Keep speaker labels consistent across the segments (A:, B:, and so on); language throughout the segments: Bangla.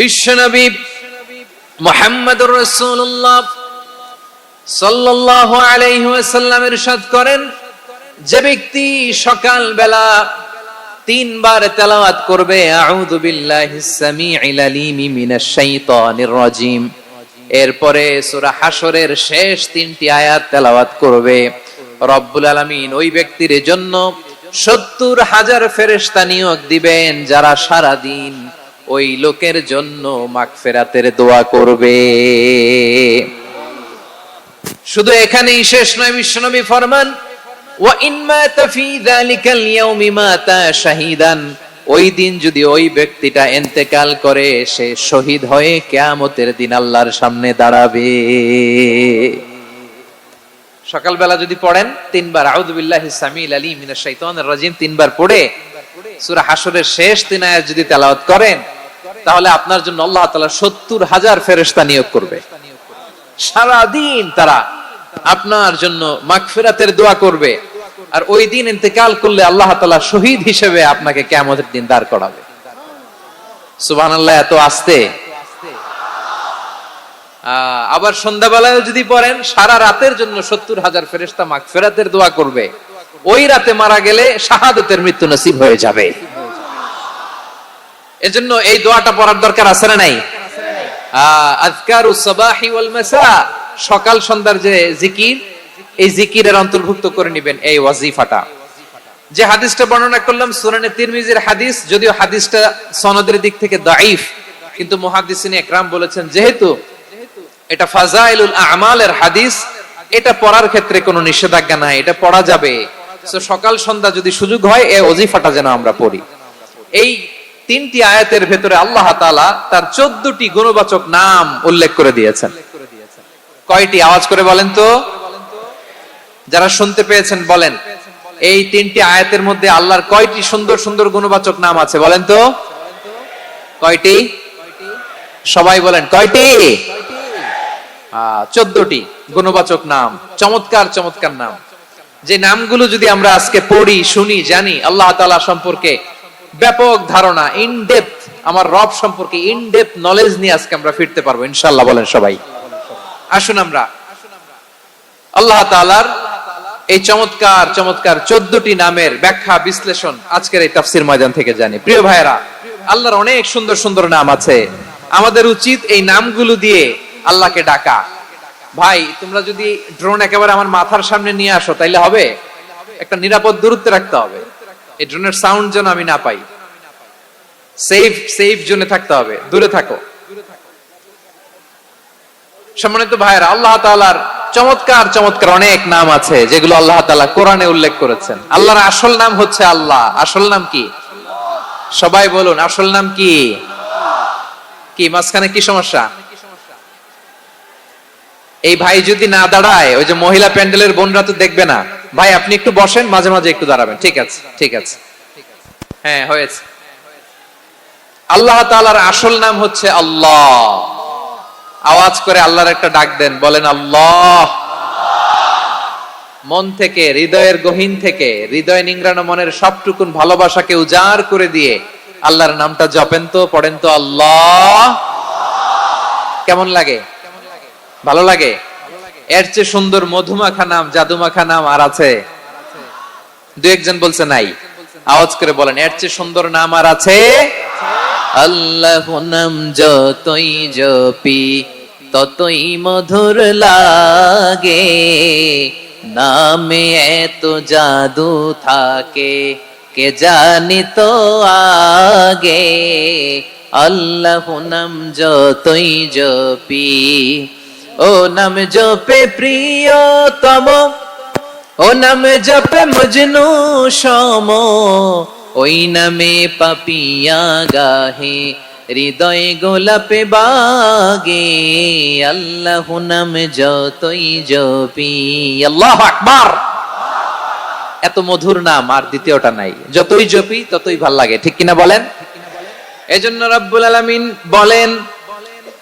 A: বিশ্বনবী মুহাম্মদুর রাসূলুল্লাহ সাল্লাল্লাহু আলাইহি ওয়াসাল্লাম ইরশাদ করেন, যে ব্যক্তি সকাল বেলা 3 বার তেলাওয়াত করবে আউযু বিল্লাহিস সামিউল আলিম মিনাশ শাইতানির রাজিম, এরপরে সূরা হাশরের শেষ 3টি আয়াত তেলাওয়াত করবে, রব্বুল আলামিন ওই ব্যক্তির জন্য 70,000 ফেরেশতা নিয়োগ দিবেন যারা সারা দিন ওই লোকের জন্য মাগফিরাতের দোয়া করবে। শুধু এখানেই শেষ নয়, বিশ্বনবী ফরমান ওয়া ইন মাতা ফি যালিকাল ইয়াউমি মাতা শাহীদান, ওই দিন যদি ওই ব্যক্তিটা ইন্তেকাল করে সে শহীদ হয়ে কিয়ামতের দিন আল্লাহর সামনে দাঁড়াবে। সকালবেলা যদি পড়েন 3 বার আউযু বিল্লাহিস সামিউল আলিম মিনাশ শাইতানির রাজিম 3 বার পড়ে সূরা হাশরের শেষ 3 আয়াত যদি তেলাওয়াত করেন, তাহলে আপনার জন্য আল্লাহ তাআলা 70,000 ফেরেশতা নিয়োগ করবে। সারা দিন তারা আপনার জন্য মাগফিরাতের দোয়া করবে, আর ওই দিন ইন্তেকাল করলে আল্লাহ তাআলা শহীদ হিসেবে আপনাকে কিয়ামতের দিন দাঁড় করাবে। সুবহানাল্লাহ, এত আস্তে। আবার সন্ধ্যাবেলায় যদি পড়েন, সারা রাতের জন্য 70,000 ফেরেশতা মাগফিরাতের দোয়া করবে। ওই রাতে মারা গেলে শাহাদাতের মৃত্যু নসিব হয়ে যাবে। এজন্য এই দোয়াটা পড়ার দরকার আছে না নাই? আযকারুস সাবাহি ওয়াল মাসা, সকাল সন্ধ্যার যে জিকির, এই জিকিরের অন্তর্ভুক্ত করে নেবেন এই ওয়াজিফাটা। যে হাদিসটা বর্ণনা করলাম সুনানে তিরমিজির হাদিস, যদিও হাদিসটা সনদের দিক থেকে দাঈফ, কিন্তু মুহাদ্দিসিনে ইকরাম বলেছেন যেহেতু এটা ফাজাইলুল আমালের হাদিস, এটা পড়ার ক্ষেত্রে কোনো নিষেধাজ্ঞা নাই, এটা পড়া যাবে। সো সকাল সন্ধ্যা যদি সুযোগ হয় এই ওয়াজিফাটা যেন আমরা পড়ি। এই 3টি আয়াতের ভেতরে আল্লাহ তাআলা তার 14টি গুণবাচক নাম উল্লেখ করে দিয়েছেন। কয়টি? আওয়াজ করে বলেন তো, যারা শুনতে পেয়েছেন বলেন, এই 3টি আয়াতের মধ্যে আল্লাহর কয়টি সুন্দর সুন্দর গুণবাচক নাম আছে বলেন তো? কয়টি? সবাই বলেন কয়টি? 14টি গুণবাচক নাম, চমৎকার চমৎকার নাম। যে নামগুলো যদি আমরা আজকে পড়ি, শুনি, জানি, আল্লাহ তাআলা সম্পর্কে ব্যাপক ধারণা, ইন ডেপথ, আমার রব সম্পর্কে ইন ডেপথ নলেজ নিয়ে আজকে আমরা ফিরতে পারবো ইনশাআল্লাহ। বলেন সবাই। আসুন আমরা আল্লাহ তাআলার এই চমৎকার চমৎকার 14টি নামের ব্যাখ্যা বিশ্লেষণ আজকের এই তাফসীর ময়দান থেকে জানি। প্রিয় ভাইরা, আল্লাহর অনেক সুন্দর সুন্দর নাম আছে, আমাদের উচিত এই নামগুলো দিয়ে আল্লাহকে ডাকা। ভাই, তোমরা যদি ড্রোন একেবারে আমার মাথার সামনে নিয়ে আসো তাইলে হবে? একটা নিরাপদ দূরত্বে রাখতে হবে, এই ড্রোনের সাউন্ড যেন আমি না পাই। সেফ জোনে থাকতে হবে, দূরে থাকো। সম্মানিত ভাইরা, আল্লাহ তাআলার চমৎকার চমৎকার অনেক নাম আছে যেগুলো আল্লাহ তাআলা কোরআনে উল্লেখ করেছেন। আল্লাহর আসল নাম হচ্ছে আল্লাহ। আসল নাম কি? সবাই বলুন, আসল নাম কি? কি মাঝখানে কি সমস্যা? এই ভাই যদি না দাঁড়ায়, ওই যে মহিলা প্যান্ডেলের বোনরা তো দেখবে না। ভাই আপনি একটু বসেন, মাঝে মাঝে একটু দাঁড়াবেন। ঠিক আছে, ঠিক আছে, হ্যাঁ হয়েছে। আল্লাহ তাআলার আসল নাম হচ্ছে আল্লাহ। আওয়াজ করে আল্লাহর একটা ডাক দেন, বলেন আল্লাহ। মন থেকে, হৃদয়ের গহীন থেকে, হৃদয় নিংড়ানো মনের সবটুকুন ভালোবাসাকে উজাড় করে দিয়ে আল্লাহর নামটা জপেন তো, পড়েন তো আল্লাহ। কেমন লাগে? ভালো লাগে? এর চেয়ে সুন্দর মধুমাখা নাম, জাদুমাখা নাম আর আছে? দু একজন বলছে নাই। আওয়াজ করে বলেন, এর চেয়ে সুন্দর নাম আর আছে? আল্লাহ নাম যতই জপি ততই মধুর লাগে, নামে এত জাদু থাকে কে জানি তো আগে। আল্লাহ নাম যতই জপি, ও নাম জপে প্রিয়তম, ও নাম জপে মজনু সম, ওই নামে পাপিয়া গাহে হৃদয় গোলাপে বাগে। আল্লাহ নাম যতই জপি। আল্লাহু আকবার। এত মধুর নাম আর দ্বিতীয়টা নাই, যতই জপি ততই ভাল লাগে, ঠিক কিনা বলেন? এজন্য রব্বুল আলামিন বলেন,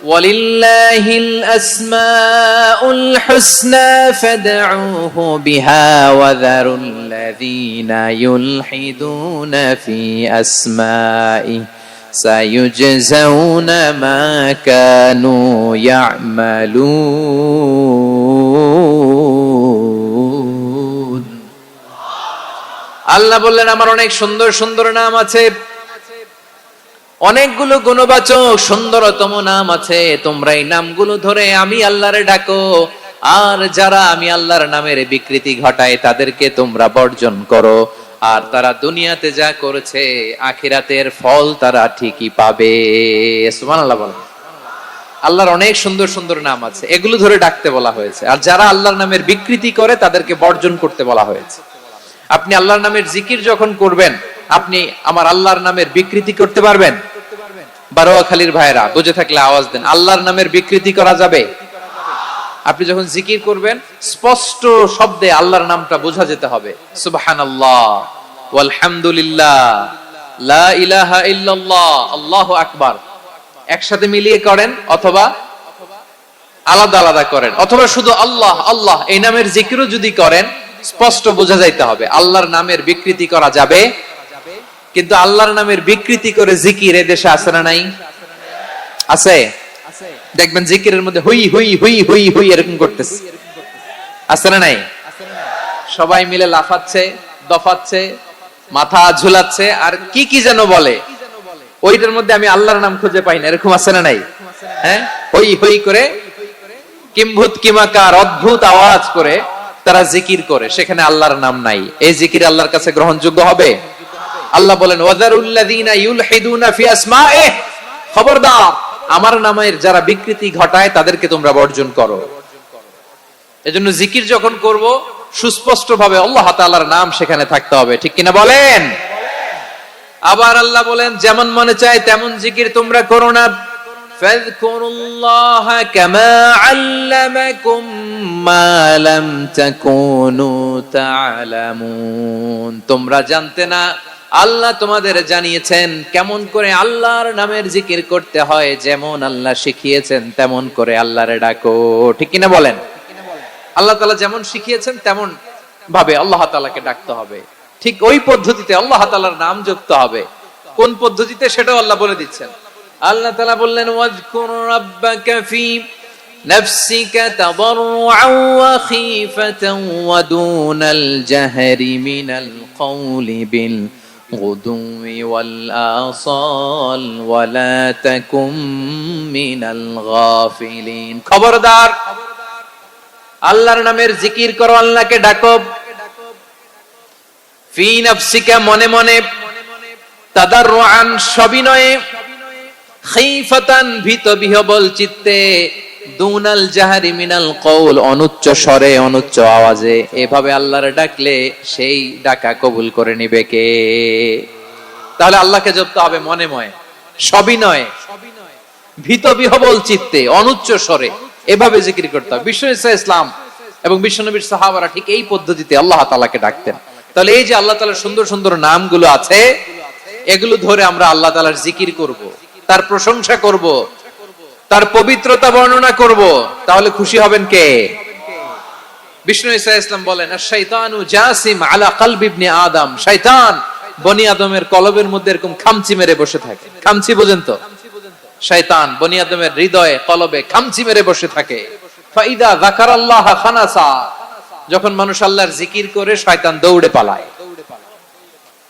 A: ওয়ালিল্লাহিল আসমাউল হুসনা ফাদউহু বিহা ওয়া যারুল্লাযীনা ইউলহিদুনা ফি আসমাইহি সায়ুজজাউনা মা কানু ইয়ামালুন। আল্লাহ বললেন আমার অনেক সুন্দর সুন্দর নাম আছে, অনেকগুলো গুণবাচক সুন্দরতম নাম আছে, তোমরা এই নামগুলো ধরে আমি আল্লাহরে ডাকো, আর যারা আমি আল্লাহর নামের বিকৃতি ঘটায় তাদেরকে তোমরা বর্জন করো, আর তারা দুনিয়াতে যা করেছে আখিরাতের ফল তারা ঠিকই পাবে। সুবহানাল্লাহ বলেন। আল্লাহর অনেক সুন্দর সুন্দর নাম আছে, এগুলো ধরে ডাকতে বলা হয়েছে, আর যারা আল্লাহর নামের বিকৃতি করে তাদেরকে বর্জন করতে বলা হয়েছে। আপনি আল্লাহর নামের জিকির যখন করবেন, আপনি আমার আল্লাহর নামের বিকৃতি করতে পারবেন? বারোয়াখালীর ভাইরা বুঝে থাকলে আওয়াজ দেন, আল্লাহর নামের বিকৃতি করা যাবে? আপনি যখন জিকির করবেন স্পষ্ট শব্দে আল্লাহর নামটা বোঝা যেতে হবে। সুবহানাল্লাহ, ওয়ালহামদুলিল্লাহ, লা ইলাহা ইল্লাল্লাহ, আল্লাহু আকবার একসাথে মিলিয়ে করেন, অথবা আলাদা আলাদা করেন, অথবা শুধু আল্লাহ আল্লাহ এই নামের জিকিরও যদি করেন স্পষ্ট বোঝা যাইতে হবে। আল্লাহর নামের বিকৃতি করা যাবে, কিন্তু আল্লাহর নামের বিকৃতি করে জিকির এ দেশে আছে না নাই? আছে। দেখবেন জিকিরের মধ্যে হুই হুই হুই হুই হুই এরকম করতেছে, আছে না নাই? সবাই মিলে লাফাচ্ছে, দফাচ্ছে, মাথা ঝুলাচ্ছে, আর কি কি যেন বলে, ওইটার মধ্যে আমি আল্লাহর নাম খুঁজে পাই না, এরকম আছে না নাই? হ্যাঁ, হই হই করে কিম্ভূত কিমাকার অদ্ভুত আওয়াজ করে তারা জিকির করে, সেখানে আল্লাহর নাম নাই। এই জিকির আল্লাহর কাছে গ্রহণযোগ্য হবে? আল্লাহ বলেন ওয়াযারুল্লাযীনা ইউলহিদুনা ফি আসমাইহি, খবরদার আমার নামের যারা বিকৃতি ঘটায় তাদেরকে তোমরা বর্জন করো। এজন্য জিকির যখন করব সুস্পষ্ট ভাবে আল্লাহ তাআলার নাম সেখানে থাকতে হবে, ঠিক কিনা বলেন? আবার আল্লাহ বলেন যেমন মনে চায় তেমন জিকির তোমরা করো না। ফাযকুরুল্লাহা কামা আল্লামাকুম মা লাম তাকুনু তা'লামুন, তোমরা জানতে না, আল্লাহ তোমাদের জানিয়েছেন কেমন করে আল্লাহর নামের জিকির করতে হয়, যেমন আল্লাহ শিখিয়েছেন তেমন করে আল্লাহরে ডাকো, ঠিক কিনা বলেন? আল্লাহ তাআলা যেমন শিখিয়েছেন তেমন ভাবে আল্লাহ তাআলাকে ডাকতে হবে, ঠিক ওই পদ্ধতিতে আল্লাহ তাআলার নাম জপতে হবে। কোন পদ্ধতিতে সেটাও আল্লাহ বলে দিচ্ছেন। আল্লাহ তাআলা বললেন ওয়াজকুর রাব্বাকা ফি নাফসিকা তাদাররুআন ওয়া খীফাতান ওয়া দুনাল জাহরি মিনাল কওলি বিল গুদুই ওয়াল আসাল ওয়া লা তাকুম মিনাল গাফিলিন। খবরদার আল্লাহর নামের জিকির করো, আল্লাহকে ডাকো। ফি নাফসিকা মনে মনে, তাদাররুআন সবিনয়ে, খীফাতান ভীত বিহবল চিত্তে, দুনাল জাহরি মিনাল কওল অনুচ্চ স্বরে অনুচ্চ আওয়াজে। এভাবে আল্লাহরে ডাকলে সেই ডাকা কবুল করে নিবে কে? তাহলে আল্লাহকে জপতে হবে মনে মনে, সবিনয়ে, ভীত বিহবল চিত্তে, অনুচ্চ স্বরে, এভাবে জিকির করতে হবে। বিশ্বনবী ইসলাম এবং বিশ্বনবীর সাহাবারা ঠিক এই পদ্ধতিতে আল্লাহ তাআলাকে ডাকতেন। তাহলে এই যে আল্লাহ তাআলার সুন্দর সুন্দর নামগুলো আছে, এগুলো ধরে আমরা আল্লাহ তাআলার জিকির করব, তার প্রশংসা করব, তার পবিত্রতা বর্ণনা করব, তাহলে খুশি হবেন কে? বিষ্ণু ঈসা ইসলাম বলেন আশ-শাইতানু জাসিম আলা কলবি ইবনে আদম, শয়তান বনি আদমের কলবের মধ্যে এরকম খামচি মেরে বসে থাকে। খামচি বোঝেন তো? শয়তান বনি আদমের হৃদয়ে কলবে খামচি মেরে বসে থাকে। ফাইদা যাকারাল্লাহ খানাসা, যখন মানুষ আল্লাহর জিকির করে শয়তান দৌড়ে পালায়।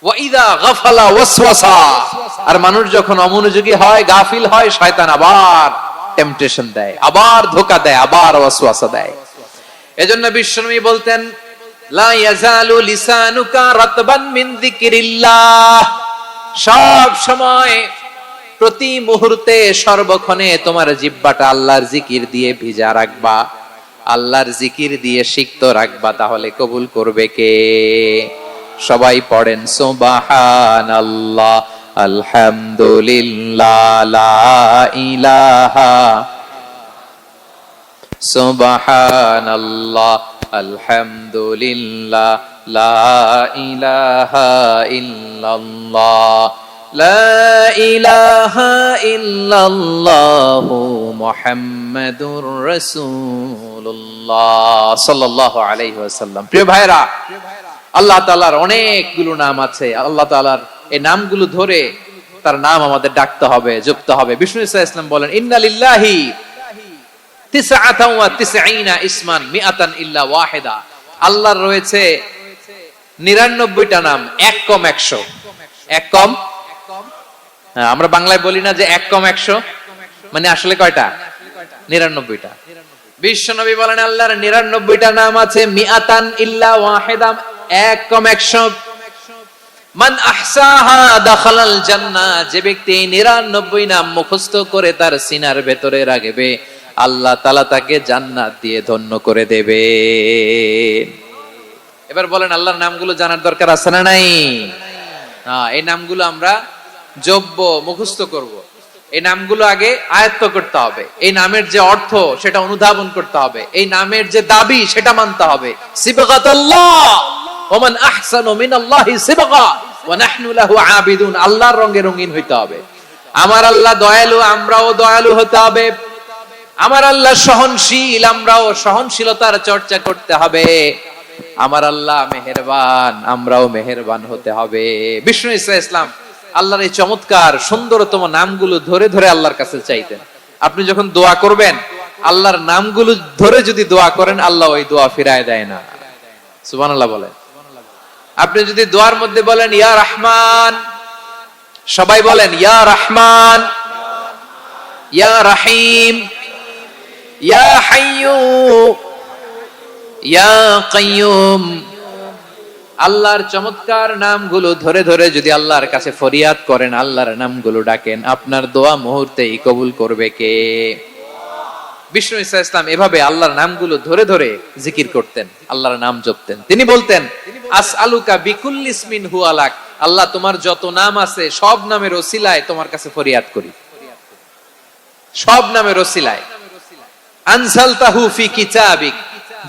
A: ওয়া ইযা গাফালা ওয়াসওয়াসা, আর মানুষ যখন অমনোযোগী হয়, গাফিল হয়, শয়তান আবার টেম্পটেশন দেয়, আবার ধোঁকা দেয়, আবার ওয়াসওয়াসা দেয়। এজন্য বিশ্বনবী বলতেন লা ইয়াজালু লিসানুকা রাতবান মিন যিকরিল্লাহ, সব সময় প্রতি মুহূর্তে সর্বক্ষণে তোমার জিহ্বাটা আল্লাহর জিকির দিয়ে ভিজা রাখবা, আল্লাহর জিকির দিয়ে সিক্ত রাখবা, তাহলে কবুল করবে কে? সবাই পড়েন সুবহানাল্লাহ, আলহামদুলিল্লাহ, লা ইলাহা, সুবহানাল্লাহ, আলহামদুলিল্লাহ, লা ইলাহা ইল্লাল্লাহ, লা ইলাহা ইল্লাল্লাহু মুহাম্মাদুর রাসূলুল্লাহ সাল্লাল্লাহু আলাইহি ওয়াসাল্লাম। প্রিয় ভাইরা, আল্লাহ তাআলার অনেকগুলো নাম আছে। আল্লাহ তাআলার এই নামগুলো ধরে তার নাম আমাদের ডাকতে হবে, জপতে হবে। বিষ্ণু ইসা ইসলাম বলেন, ইন্না লিল্লাহি 99 ইসমান মিআতান ইল্লা ওয়াহিদা। আল্লাহর রয়েছে 99টা নাম, এক কম 100। এক কম, আমরা বাংলায় বলি না যে এক কম 100, মানে আসলে কয়টা? 99টা। বিশ্বনবী বলেন আল্লাহর 99টা নাম আছে, মিআতান ইল্লা ওয়াহিদা, এক কম 100। মান আহসাহা দাখালাল জান্নাহ, যে ব্যক্তি 99 নাম মুখস্থ করে তার সিনার ভেতরে রাখবে, আল্লাহ তাআলা তাকে জান্নাত দিয়ে ধন্য করে দেবে। এবার বলেন, আল্লাহর নামগুলো জানার দরকার আছে না নাই? এই নামগুলো আমরা জপব, মুখস্থ করব। এই নামগুলো আগে আয়ত্ত করতে হবে। এই নামের যে অর্থ সেটা অনুধাবন করতে হবে। এই নামের যে দাবি সেটা মানতে হবে। সিবগাতুল্লাহ ওয়া মান আহসানু মিনাল্লাহি সিবগা ওয়া নাহনু লাহু আবিদুন। আল্লাহর রঙে রঙিন হইতে হবে। আমার আল্লাহ দয়ালু, আমরাও দয়ালু হতে হবে। আমার আল্লাহ সহনশীল, আমরাও সহনশীলতার চর্চা করতে হবে। আমার আল্লাহ মেহেরবান, আমরাও মেহেরবান হতে হবে। বিষ্ণু ইসা ইসলাম আল্লাহর এই চমৎকার সুন্দরতম নামগুলো ধরে ধরে আল্লাহর কাছে চাইতেন। আপনি যখন দোয়া করবেন, আল্লাহর নামগুলো ধরে যদি দোয়া করেন, আল্লাহ ওই দোয়া ফিরায় দেয় না। সুবহানাল্লাহ বলেন। আপনি যদি দোয়ার মধ্যে বলেন ইয়া রহমান, সবাই বলেন ইয়া রহমান, ইয়া রহিম, ইয়া হাইয়্যু, ইয়া কাইয়্যুম। আল্লাহর চমৎকার নামগুলো ধরে ধরে যদি আল্লাহর কাছে ফরিয়াদ করেন, আল্লাহর নামগুলো ডাকেন, আপনার দোয়া মুহূর্তেই কবুল করবে কে? বিষ্ণু ইসা ইসলাম এভাবে আল্লাহর নামগুলো ধরে ধরে জিকির করতেন, আল্লাহর নাম জপতেন। তিনি বলতেন, আসআলুকা বিকুল্লি ইসমিন হুয়া লাক, আল্লাহ তোমার যত নাম আছে সব নামের ওসিলায় তোমার কাছে ফরিয়াদ করি, সব নামের ওসিলায়। আনসালতাহু ফি কিতাবিক,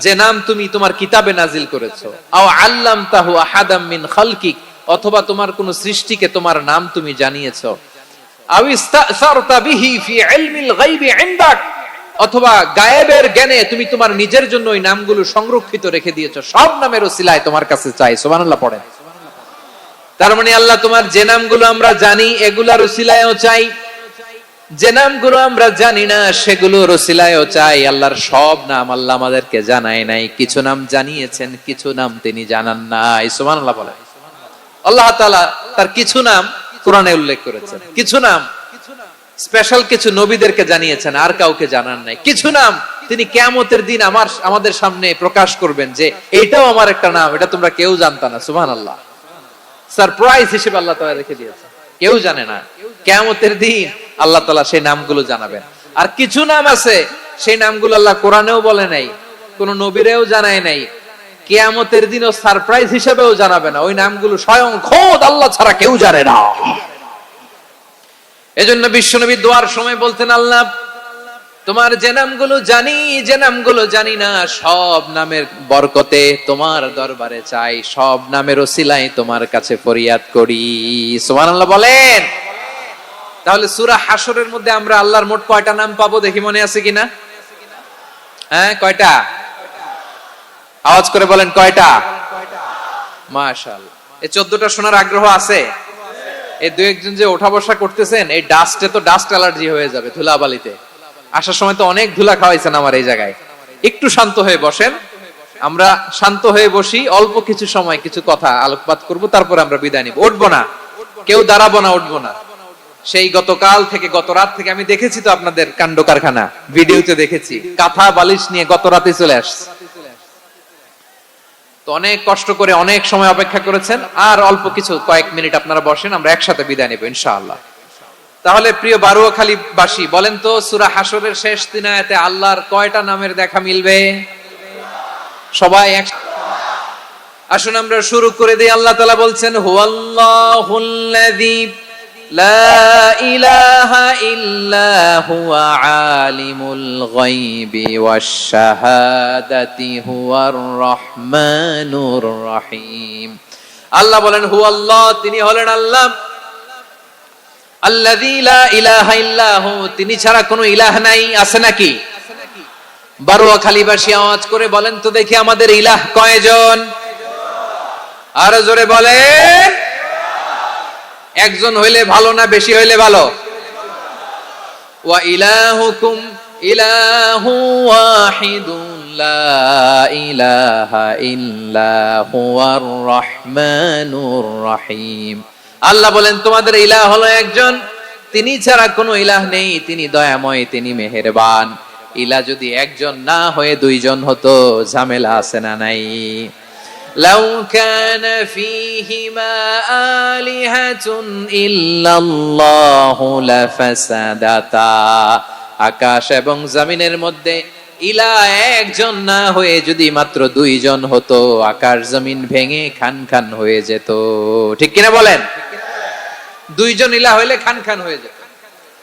A: যে নাম তুমি তোমার কিতাবে নাজিল করেছো। আও আল্লামতাহু আহাদাম মিন খালকিক, অথবা তোমার কোন সৃষ্টিকে তোমার নাম তুমি জানিয়েছো। আও ইস্তাসারতা বিহি ফি ইলমিল গায়বি ইনদাক, অথবা গায়েবের জ্ঞানে তুমি তোমার নিজের জন্য ওই নামগুলো সংরক্ষিত রেখে দিয়েছো। সব নামের ওসিলায় তোমার কাছে চাই। সুবহানাল্লাহ পড়েন। তার মানে আল্লাহ তোমার যে নামগুলো আমরা জানি এগুলার ওসিলায়ও চাই, যে নামগুলো আমরা জানি না সেগুলোর ওসিলায়ও চাই। আল্লাহর সব নাম আল্লাহ আমাদেরকে জানায় নাই, কিছু নাম জানিয়েছেন, কিছু নাম তিনি জানান নাই। সুবহানাল্লাহ বলেন। আল্লাহ তাআলা তার কিছু নাম কোরআনে উল্লেখ করেছেন, কিছু নাম স্পেশাল কিছু নবীদেরকে জানিয়েছেন, আর কাউকে জানান নাই। কিছু নাম তিনি কিয়ামতের দিন আমাদের সামনে প্রকাশ করবেন যে এইটাও আমার একটা নাম, এটা তোমরা কেউ জানতা না। সুবহানাল্লাহ। সারপ্রাইজ হিসেবে আল্লাহ তাআলা রেখে দিয়েছেন, কেউ জানে না। কিয়ামতের দিন আল্লাহ তাআলা সেই নামগুলো জানাবেন। আর কিছু নাম আছে সেই নামগুলো আল্লাহ কোরআনেও বলে নাই, কোন নবীরেও জানায় নাই, কিয়ামতের দিনও সারপ্রাইজ হিসেবেও জানাবে না। ওই নামগুলো স্বয়ং খোদ আল্লাহ ছাড়া কেউ জানে না। এজন্য বিশ্বনবী দোয়ার সময় বলতেন, আল্লাহ তোমার যে নামগুলো জানি, যে নামগুলো জানি না, সব নামের বরকতে তোমার দরবারে চাই, সব নামের ওসিলায় তোমার কাছে ফরিয়াদ করি। সুবহানাল্লাহ বলেন। তাহলে সূরা হাশরের মধ্যে আমরা আল্লাহর মোট কয়টা নাম পাবো দেখি, মনে আছে কিনা? হ্যাঁ, কয়টা? আওয়াজ করে বলেন কয়টা? মাশাআল্লাহ। এই 14টা শোনার আগ্রহ আছে? এই দুই একজন যে ওঠা বসা করতেছেন, এই ডাস্টে তো ডাস্ট অ্যালার্জি হয়ে যাবে, ধুলাবালিতে। আসার সময় তো অনেক ধুলা খাওয়াইছেন আমার এই জায়গায়। একটু শান্ত হয়ে বসেন, আমরা শান্ত হয়ে বসি, অল্প কিছু সময় কিছু কথা আলোকপাত করব, তারপর আমরা বিদায় নিব। উঠবো না, কেউ দাঁড়াবো না, উঠবো না। সেই গতকাল থেকে, গত রাত থেকে আমি দেখেছি তো আপনাদের কাণ্ড কারখানা, ভিডিওতে দেখেছি, কাঁথা বালিশ নিয়ে গত রাতে চলে আসছে। তো অনেক কষ্ট করে অনেক সময় অপেক্ষা করেছেন, আর অল্প কিছু কয়েক মিনিট আপনারা বসেন, আমরা একসাথে বিদায় নেব ইনশাআল্লাহ। তাহলে প্রিয় বারুয়াখালী বাসী, বলেন তো সূরা হাশরের শেষ 3 আয়াতে আল্লাহর কয়টা নামের দেখা মিলবে? সবাই আসুন আমরা শুরু করে দিই। আল্লাহ তাআলা বলছেন, হুয়াল্লাহুল্লাযী লা ইলাহা ইল্লা হুয়া আলিমুল গায়বি ওয়াশ শাহাদাতি হুয়ার রহমানুর রহিম। আল্লাহ বলেন হুয়াল্লাহ, তিনি হলেন আল্লাহ। আল্লাযী লা ইলাহা ইল্লা হু, তিনি ছাড়া কোনো ইলাহ নাই। আছে নাকি? বারুয়াখালীবাসী আওয়াজ করে বলেন তো দেখি, আমাদের ইলাহ কয়জন? আরো জোরে বলেন। একজন হইলে ভালো না বেশি হইলে ভালো? ওয়া ইলাহুকুম ইলাহু ওয়াহিদুন লা ইলাহা ইল্লা হুয়ার রহমানুর রহিম। আল্লাহ বলেন তোমাদের ইলাহ হলো একজন, তিনি ছাড়া কোনো ইলাহ নেই, তিনি দয়াময়, তিনি মেহেরবান। ইলাহ যদি একজন না হয়ে দুইজন হতো, ঝামেলা আছে না নাই? লাউ কানা ফীহিমা আলিহাতুন ইল্লাল্লাহু লাফাসাদাতা। আকাশ এবং জমিনের মধ্যে ইলাহ একজন না হয়ে যদি মাত্র দুইজন হতো, আকাশ জমিন ভেঙে খান খান হয়ে যেত। ঠিক কিনা বলেন? দুইজন ইলাহ হইলে খান খান হয়ে যেত।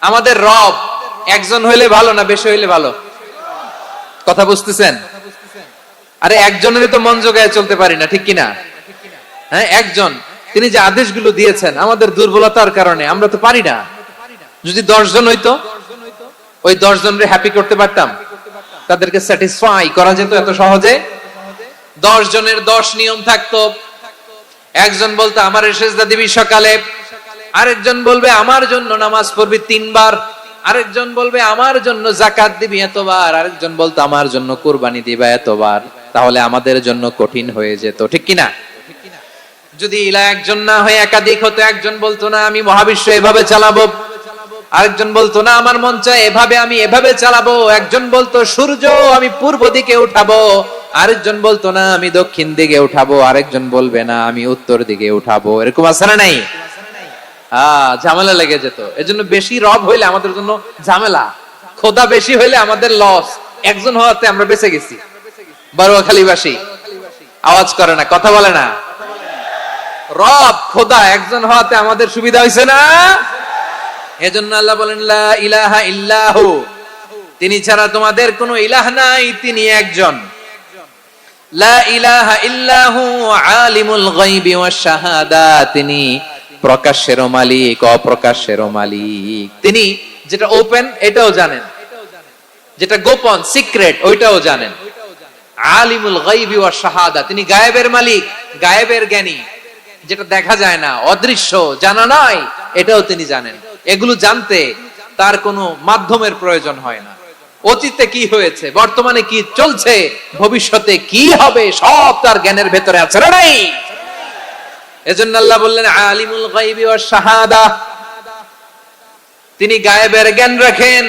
A: আমাদের রব একজন হইলে ভালো না বেশি হইলে ভালো? কথা বুঝতেছেন? আরে একজনেরই তো মন জোগায় চলতে পারি না, ঠিক কিনা? হ্যাঁ, একজন, তিনি যে আদেশগুলো দিয়েছেন আমাদের দুর্বলতার কারণে আমরা তো পারি না। যদি 10 জন হইতো, ওই 10 জনরে হ্যাপি করতে পারতাম, তাদেরকে স্যাটিসফাই করা যেত এত সহজে। 10 জনের 10 নিয়ম থাকতো। একজন বলতো আমার সেজদা দিবি সকালে, আরেকজন বলবে আমার জন্য নামাজ পড়বি 3 বার, আরেকজন বলবে আমার জন্য যাকাত দিবি এতবার, আরেকজন বলতো আমার জন্য কুরবানি দিবা এতবার। তাহলে আমাদের জন্য কঠিন হয়ে যেত, ঠিক কিনা? যদি ইলাহ একজন না হয়ে একাধিক হতো, একজন বলতো না আমি মহাবিশ্ব এভাবে চালাবো, আরেকজন বলতো না আমার মন চায় এভাবে, আমি এভাবে চালাবো, একজন বলতো সূর্য আমি পূর্ব দিকে উঠাবো, আরেকজন বলতো না আমি দক্ষিণ দিকে উঠাবো, আরেকজন বলবে না আমি উত্তর দিকে উঠাবো। এরকম আছে না নাই? ঝামেলা লেগে যেত। এজন্য বেশি রব হইলে আমাদের জন্য ঝামেলা, খোদা বেশি হইলে আমাদের লস। একজন হওয়াতে আমরা বেঁচে গেছি। বারোয়াখালীবাসী আওয়াজ করে না, কথা বলে না। রব খোদা একজন হওয়াতে আমাদের সুবিধা হয়েছে না? এজন্য আল্লাহ বলেন লা ইলাহা ইল্লাহু, তিনি ছাড়া তোমাদের কোনো ইলাহ নাই, তিনি একজন। লা ইলাহা ইল্লাহু আলিমুল গায়বি ওয়াশ শাহাদা, তিনি প্রকাশেরও মালিক অপ্রকাশেরও মালিক। তিনি যেটা ওপেন এটাও জানেন, যেটা গোপন সিক্রেট ওইটাও জানেন। আলিমুল গায়বি ওয়াশ শাহাদা, তিনি গায়েবের মালিক, গায়েবের জ্ঞানী, যেটা দেখা যায় না, অদৃশ্য, জানা নাই, এটাও তিনি জানেন। এগুলো জানতে তার কোনো মাধ্যমের প্রয়োজন হয় না। অতীতে কি হয়েছে, বর্তমানে কি চলছে, ভবিষ্যতে কি হবে, সব তার জ্ঞানের ভেতরে আছে না নাই? এজন্য আল্লাহ বললেন আলিমুল গায়বি ওয়াশ শাহাদা, তিনি গায়েবের জ্ঞান রাখেন,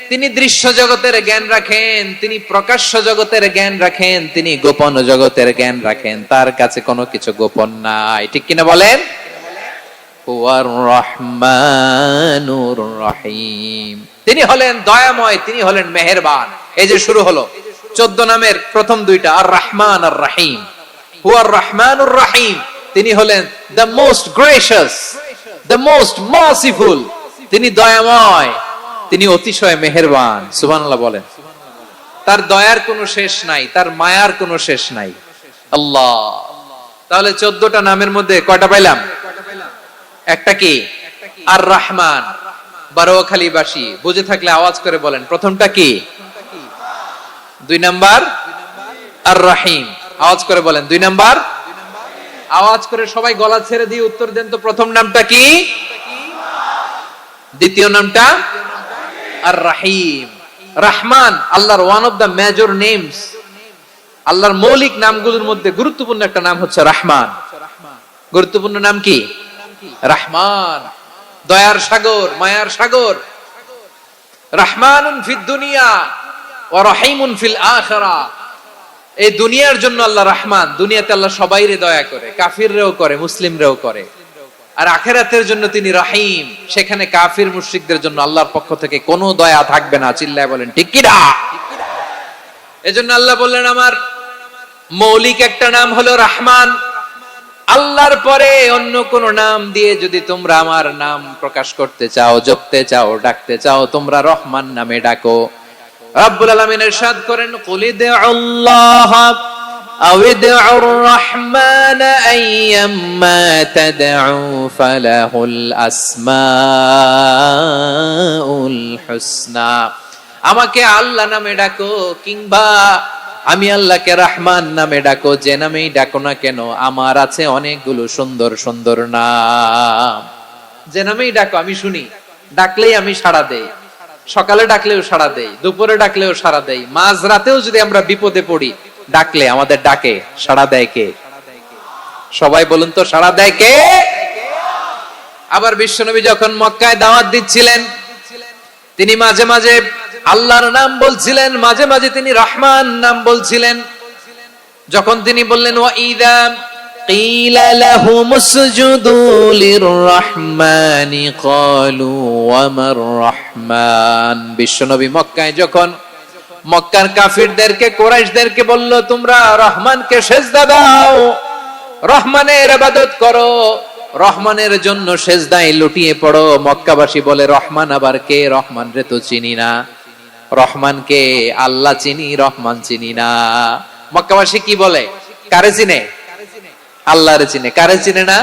A: তিনি দৃশ্য জগতের জ্ঞান রাখেন, তিনি প্রকাশ্য জগতের জ্ঞান রাখেন, তিনি গোপন জগতের জ্ঞান রাখেন। তার কাছে কোনো কিছু গোপন নাই, ঠিক কিনা বলেন? হুয়ার রহমানুর রহিম, তিনি হলেন দয়াময়, তিনি হলেন মেহেরবান। এই যে শুরু হলো 14 নামের প্রথম দুইটা, আর রহমান আর রহিম। হুয়ার রহমানুর রহিম, তিনি হলেন the most gracious, the most merciful, তিনি দয়াময়, তিনি অতিশয় মেহেরবান। সুবহানাল্লাহ বলেন। তার দয়ার কোনো শেষ নাই, তার মায়ার কোনো শেষ নাই। আল্লাহ, তাহলে 14টা নামের মধ্যে কয়টা পাইলাম? একটা কি? আর রহমান। বারোয়াখালীবাসী বুঝে থাকলে আওয়াজ করে বলেন প্রথমটা কি? 2 নাম্বার আর রহিম। আওয়াজ করে বলেন 2 নাম্বার। আওয়াজ করে সবাই গলা ছেড়ে দিয়ে উত্তর দেন তো, প্রথম নামটা কি? দ্বিতীয় নামটা? আর রহিম। রহমান আল্লাহর one of the major names, আল্লাহর মৌলিক নামগুলোর মধ্যে গুরুত্বপূর্ণ একটা নাম হচ্ছে রহমান। গুরুত্বপূর্ণ নাম কি? রহমান, দয়ার সাগর, মায়ার সাগর। রহমানুন ফিদ দুনিয়া ওয়া রহিমুন ফিল আখিরা। এই দুনিয়ার জন্য আল্লাহ রহমান, দুনিয়াতে আল্লাহ সবাইরে দয়া করে, কাফিররেও করে, মুসলিমরেও করে। আর আখিরাতের জন্য তিনি রহিম, সেখানে কাফির মুশরিকদের জন্য আল্লাহর পক্ষ থেকে কোনো দয়া থাকবে না। চিল্লায় বলেন ঠিক কি না? এজন্য আল্লাহ বললেন আমার মৌলিক একটা নাম হলো রহমান। আল্লাহর পরে অন্য কোন নাম দিয়ে যদি তোমরা আমার নাম প্রকাশ করতে চাও, জপতে চাও, ডাকতে চাও, তোমরা রহমান নামে ডাকো। রব্বুল আলামিন ইরশাদ করেন কুলিদুল্লাহ আউদুর রহমান আইয়াম্মা তাদউ ফালাহুল আসমাউল হুসনা। আমাকে আল্লাহ নামে ডাকো কিংবা আমি আল্লাহকে রহমান নামে ডাকো, যে নামেই ডাকো না কেন আমার আছে অনেকগুলো সুন্দর সুন্দর নাম। যে নামেই ডাকো আমি শুনি, ডাকলেই আমি সাড়া দেই, সকালে ডাকলেও সাড়া দেই, দুপুরে ডাকলেও সাড়া দেই, মাঝ রাতেও যদি আমরা বিপদে পড়ি ডাকলে আমাদের ডাকে সাড়া দেয় কে? সবাই বলুন তো, সাড়া দেয় কে? আবার বিশ্বনবী যখন মক্কায় দাওয়াত দিচ্ছিলেন, তিনি মাঝে মাঝে আল্লাহর নাম বলছিলেন, মাঝে মাঝে তিনি রহমান নাম বলছিলেন। যখন তিনি বললেন ওয়াইদা কিলা লাহুম উসজুদু লিররহমানি ক্বালু ওয়ামার রহমান। বিশ্বনবী মক্কায় যখন মক্কার কাফিরদেরকে, কুরাইশদেরকে বলল তোমরা রহমানকে সিজদা দাও, রহমানের ইবাদত করো, রহমানের জন্য সিজদায় লুটিয়ে পড়ো, মক্কাবাসী বলে রহমান আবার কে? রহমান রে তো চিনি না। রহমান কে? আল্লাহ চিনি, রহমান চিনি না। মক্কাবাসী কি বলে? কারে চিনে? আল্লাহরে চিনে। কারে চিনে না?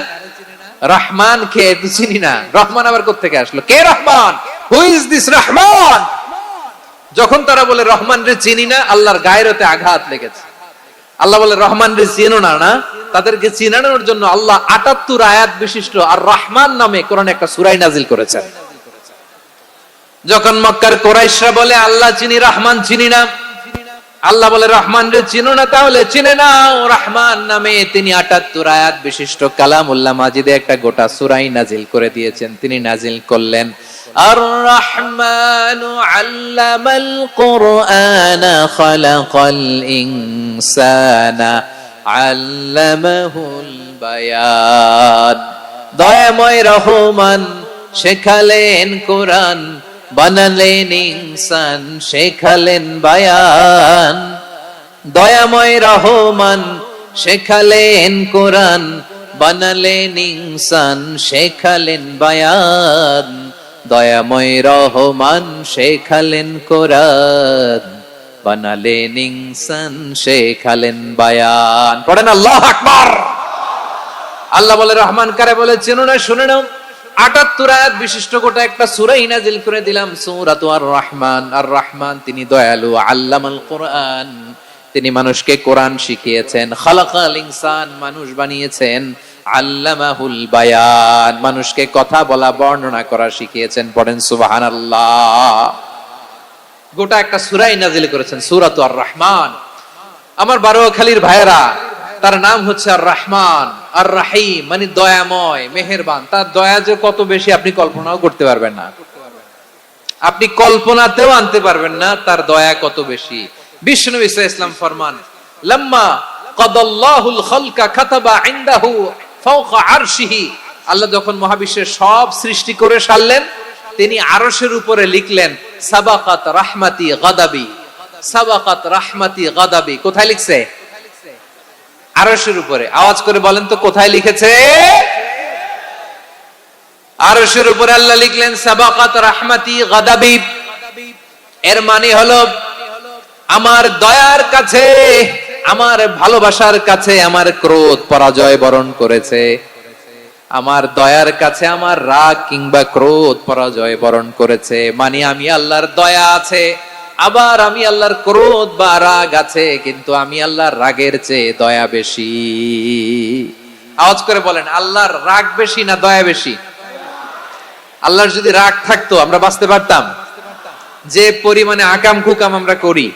A: রহমান কে? তো চিনি না। রহমান আবার কোত্থেকে আসলো? কে Rahman? Who is this Rahman? যখন তারা বলে রহমান রে চিনি না, আল্লাহর গায়রতে আঘাত লেগেছে। আল্লাহ বলে রহমান রে চিনো না, না? তাদেরকে চিনানোর জন্য আল্লাহ ৭৮ আয়াত বিশিষ্ট আর রহমান নামে কোরআনে একটা সূরা নাজিল করেছেন। যখন মক্কার কুরাইশরা বলে আল্লাহ চিনি, রহমান চিনি না, আল্লাহ বলে রহমান রে চিনো না, তাহলে চিনে নাও রহমান নামে। তিনি ৭৮ আয়াত বিশিষ্ট কালামুল্লাহ মাজিদে একটা গোটা সূরা নাজিল করে দিয়েছেন। তিনি নাজিল করলেন আর রহমানু আল্লামাল কুরআনা খালাকাল ইনসানা আল্লামাহুল বায়ান। দয়াময় রহমান শেখালেন কোরআন, বানালেন ইনসান, শেখালেন বায়ান। দয়াময় রহমান শেখালেন কোরআন, বানালেন ইনসান, শেখালেন বায়ান। দয়াময় রহমান শেখালেন কোরআন, বানালেন ইনসান, শেখালেন বায়ান। পড়েন আল্লাহু আকবার। আল্লাহ বলে রহমান কারে বলে চেনো না? শুনে নাও, ৭৮ আয়াত বিশিষ্ট গোটা একটা সূরা নাজিল করে দিলাম, সূরাতু আর রহমান। আর রহমান তিনি দয়ালু, আল্লামাল কোরআন, তিনি মানুষকে কোরআন শিখিয়েছেন, খালাকাল ইনসান, মানুষ বানিয়েছেন, আল্লামাহুল বায়ান, মানুষকে কথা বলা, বর্ণনা করা শিখিয়েছেন। পড়েন সুবহানাল্লাহ। গোটা একটা সূরা নাজিল করেছেন, সূরাতু আর রহমান। আমার বারোয়াখালীর ভাইয়েরা, তার নাম হচ্ছে আর রহমান, আর রাহিম মানে দয়াময়, মেহেরবান। তার দয়া যে কত বেশি আপনি কল্পনাও করতে পারবেন না, আপনি কল্পনাতেও আনতে পারবেন না তার দয়া কত বেশি। বিশ্বনবী সাল্লাল্লাহু আলাইহি ওয়াসাল্লাম ফরমান, লাম্মা কাদাল্লাহুল খালকা কাতাবা ইনদাহু ফাওকা আরশিহি। আল্লাহ যখন মহাবিশ্বের সব সৃষ্টি করে সারলেন, তিনি আরশের উপরে লিখলেন সাবাকাত রাহমাতি গাদাবি, সাবাকাত রাহমাতি গাদাবি। কোথায় লিখছে? আরশের উপরে। আওয়াজ করে বলেন তো কোথায় লিখেছে? আরশের উপরে আল্লাহ লিখলেন সাবাকাত রাহমাতি গাদাবি। এর মানে হলো আমার দয়ার কাছে, আমার ভালোবাসার কাছে আমার ক্রোধ পরাজয় বরণ করেছে, আমার দয়ার কাছে আমার রাগ কিংবা ক্রোধ পরাজয় বরণ করেছে। মানে আমি আল্লাহর দয়া আছে, আবার আমি আল্লাহর ক্রোধ বা রাগ আছে, কিন্তু আমি আল্লাহর রাগের চেয়ে দয়া বেশি। আওয়াজ করে বলেন, আল্লাহর রাগ বেশি না দয়া বেশি? আল্লাহর যদি রাগ থাকতো আমরা বাঁচতে পারতাম? যে পরিমাণে আকাম কুকাম আমরা করি,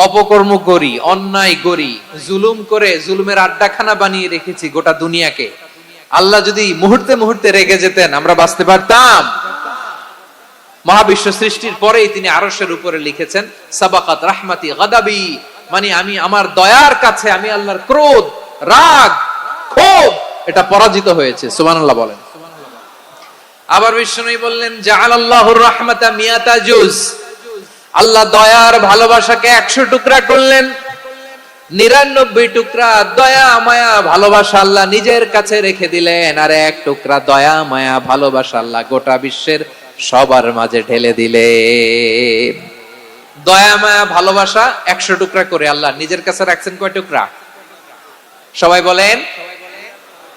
A: অপকর্ম করি, অন্যায় করি, জুলুম করে জুলুমের আড্ডাখানা বানিয়ে রেখেছি গোটা দুনিয়াকে, আল্লাহ যদি মুহূর্তে মুহূর্তে রেগে যেতেন আমরা বাঁচতে পারতাম? মহাবিশ্ব সৃষ্টির পরেই তিনি আরশের উপরে লিখেছেন সাবাকাত রাহমাতি গাদাবি, মানে আমি আমার দয়ার কাছে আমি আল্লাহর ক্রোধ, রাগ, ক্ষোভ এটা পরাজিত হয়েছে। সুবহানাল্লাহ বলেন। আবার বিষ্ণু বললেন জাআলাল্লাহুর রাহমাতা মিয়াতা জুজ, আল্লাহ দয়ার ভালোবাসাকে 100 টুকরা করলেন, 99 টুকরা দয়া মায়া ভালোবাসা আল্লাহ নিজের কাছে রেখে দিলেন, আর 1 টুকরা দয়া মায়া ভালোবাসা আল্লাহ গোটা বিশ্বের সবার মাঝে ঢেলে দিলেন। দয়া মায়া ভালোবাসা 100 টুকরা করে আল্লাহ নিজের কাছে রাখছেন কয় টুকরা? সবাই বলেন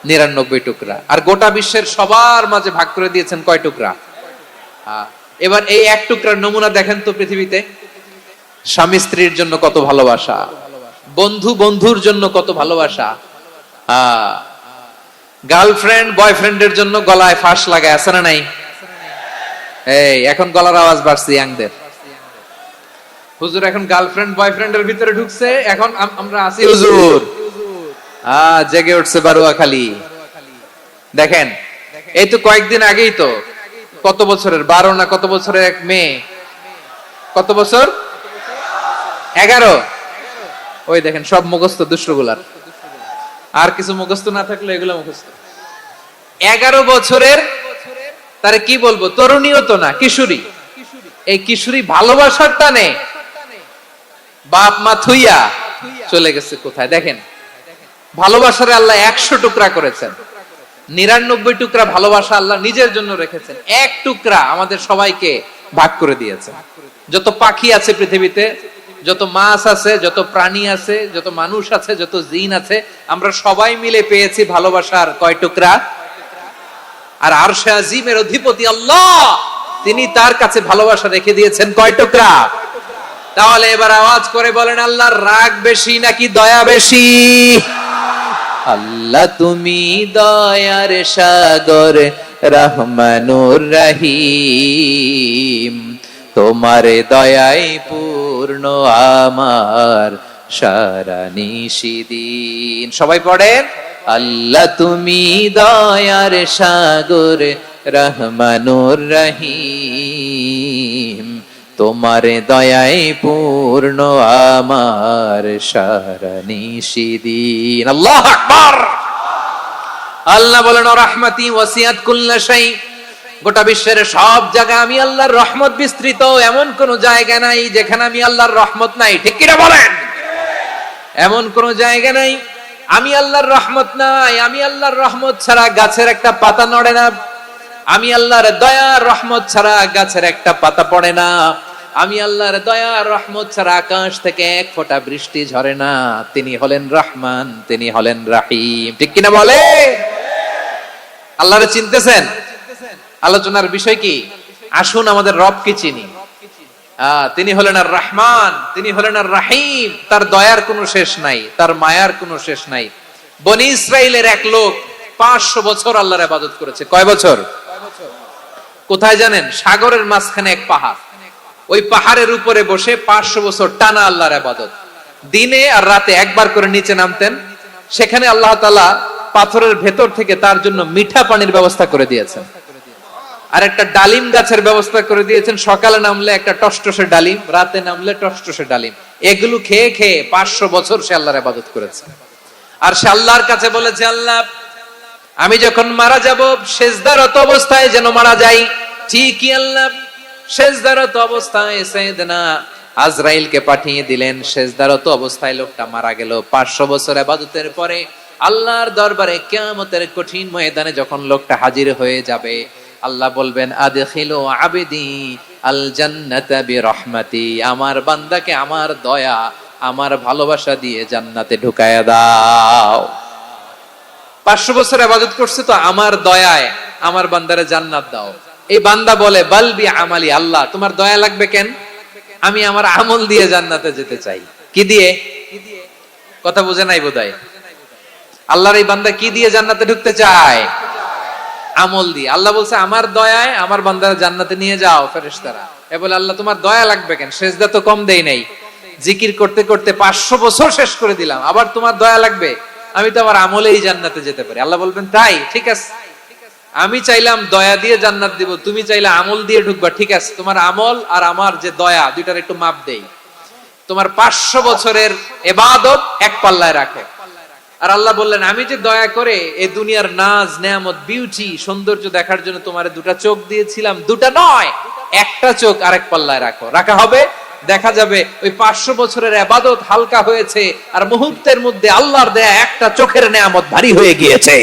A: 99 টুকরা। আর গোটা বিশ্বের সবার মাঝে ভাগ করে দিয়েছেন কয় টুকরা? এবার এই 1 টুকরার নমুনা দেখেন তো পৃথিবীতে। স্বামী স্ত্রীর জন্য কত ভালোবাসা, বন্ধু বন্ধুর জন্য কত ভালোবাসা, গার্লফ্রেন্ড বয়ফ্রেন্ডের জন্য গলায় ফাঁস লাগায়, আছে না নাই? এই এখন গলার আওয়াজ বাড়ছে ইয়াংদের। হুজুর এখন গার্লফ্রেন্ড বয়ফ্রেন্ডের ভিতরে ঢুকছে, এখন আমরা আছি হুজুর। জেগে উঠছে বারুয়াখালী। দেখেন এই তো কয়েকদিন আগেই তো, কত বছরের 12 না কত বছরের এক মেয়ে, কত বছর 11, ওই দেখেন সব মুখস্থ দুষ্টগুলার, আর কিছু মুখস্থ না থাকলে এগুলো মুখস্থ। 11 বছরের, তারে কি বলবো, তরুণীও তো না, কিশোরী। এই কিশোরী ভালোবাসার টানে বাপ মা থুইয়া চলে গেছে কোথায়। দেখেন ভালোবাসারে আল্লাহ 100 টুকরা করেছেন, 99 টুকরা ভালোবাসা আল্লাহ নিজের জন্য রেখেছেন, এক টুকরা আমাদের সবাইকে ভাগ করে দিয়েছেন। যত পাখি আছে পৃথিবীতে, যত মাছ আছে, যত প্রাণী আছে, যত মানুষ আছে, যত জিন আছে, আমরা সবাই মিলে পেয়েছি ভালোবাসার কয় টুকরা? আর আরশে আজিমের অধিপতি আল্লাহ, তিনি তার কাছে ভালোবাসা রেখে দিয়েছেন কয় টুকরা? তাহলে এবার আওয়াজ করে বলেন, আল্লাহর রাগ বেশি নাকি দয়া বেশি? আল্লাহ তুমি দয়ার সাগর, রহমানুর রহিম, তোমার দয়ায় পূর্ণ আমার সারা নিশিদিন। সবাই পড়েন, আল্লাহ তুমি দয়ার সাগর, রহমানুর রহিম, তোমার দয়ায় পূর্ণ আমার সারা নিশিদিন। আল্লাহু আকবার। আল্লাহ বলেন, রাহমাতি ওয়াসিআত কুল্লা শাই, গোটা বিশ্বের সব জায়গা আমি আল্লাহর রহমত বিস্তৃত, এমন কোন জায়গা নাই যেখানে আমি আল্লাহর রহমত নাই। ঠিক কিনা বলেন? এমন কোন জায়গা নাই আমি আল্লাহর রহমত নাই। আমি আল্লাহর রহমত ছাড়া গাছের একটা পাতা নড়ে না, আমি আল্লাহর দয়ার রহমত ছাড়া গাছের একটা পাতা পড়ে না, আমি আল্লাহর দয়ার রহমত ছাড়া আকাশ থেকে এক ফোঁটা বৃষ্টি ঝরে না। তিনি হলেন রহমান, তিনি হলেন রাহিম। ঠিক কিনা বলে? আল্লাহরে চিনতেছেন? আলোচনার বিষয় কি? আসুন আমাদের রবকে চিনি। তিনি হলেন আর রহমান, তিনি হলেন আর রাহিম। তার দয়ার কোনো শেষ নাই, তার মায়ার কোনো শেষ নাই। বনি ইসরাইলের এক লোক 500 বছর আল্লাহর ইবাদত করেছে। কয় বছর? কোথায় জানেন? সাগরের মাঝখানে এক পাহাড়, ওই পাহাড়ের উপরে বসে 500 বছর টানা আল্লাহর ইবাদত। দিনে আর রাতে একবার করে নিচে নামতেন। সেখানে আল্লাহ তাআলা পাথরের ভেতর থেকে তার জন্য মিঠা পানির ব্যবস্থা করে দিয়েছেন, আর একটা ডালিম গাছের ব্যবস্থা করে দিয়েছেন। সকালে নামলে একটা টসটসে ডালিম, রাতে নামলে টসটসে ডালিম। এগুলো খেয়ে খেয়ে 500 বছর সে আল্লাহর ইবাদত করেছে। আর সে আল্লাহর কাছে বলেছে, আল্লাহ আমি যখন মারা যাব সেজদারত অবস্থায় যেন মারা যাই। ঠিকই আল্লাহ সেজদারত অবস্থায় সাইয়েদনা আজরাইলকে পাঠিয়ে দিলেন। সেজদারত অবস্থায় লোকটা মারা গেল। 500 বছর ইবাদতের পরে আল্লাহর দরবারে কিয়ামতের কঠিন ময়দানে যখন লোকটা হাজির হয়ে যাবে, আল্লাহ বলবেন, আদখিলু আবদি আল জান্নাতা বিরহমাতি, আমার বান্দাকে আমার দয়া, আমার ভালোবাসা দিয়ে জান্নাতে ঢুকায়া দাও। 500 বছর ইবাদত করছে তো আমার দয়ায় আমার বান্দারে জান্নাত দাও। এই বান্দা বলে, বালবি আমালি, আল্লাহ তোমার দয়া লাগবে কেন? আমি আমার আমল দিয়ে জান্নাতে যেতে চাই। কি দিয়ে? কথা বুঝে নাই বোধহয়। আল্লাহর এই বান্দা কি দিয়ে জান্নাতে ঢুকতে চায়? আমল দিয়ে। আল্লাহ বলছে, আমার দয়ায় আমার বান্দারা জান্নাতে নিয়ে যাও ফেরেশতারা। এ বলে, আল্লাহ তোমার দয়া লাগবে কেন? সেজদা তো কম দেই নাই, জিকির করতে করতে 500 বছর শেষ করে দিলাম, আবার তোমার দয়া লাগবে? আমি তো আমার আমলেই জান্নাতে যেতে পারি। আল্লাহ বলবেন, তাই ঠিক আছে, আমি চাইলাম দয়া দিয়ে জান্নাত দিব, তুমি চাইলে আমল দিয়ে ঢুকবা। ঠিক আছে, তোমার আমল আর আমার যে দয়া, দুইটার একটু মাপ দেই। তোমার 500 বছরের ইবাদত এক পাল্লায় রাখো। আর আল্লাহ বললেন, আমি যে দয়া করে এই দুনিয়ার নাজ নেয়ামত বিউটি সৌন্দর্য দেখার জন্য তোমার 2টা চোখ দিয়েছিলাম, 2টা নয়, একটা চোখ আরেক পাল্লায় রাখো। রাখা হবে, দেখা যাবে ওই 500 বছরের ইবাদত হালকা হয়েছে, আর মুহূর্তের মধ্যে আল্লাহর দেয়া একটা চোখের নেয়ামত ভারী হয়ে গিয়েছে।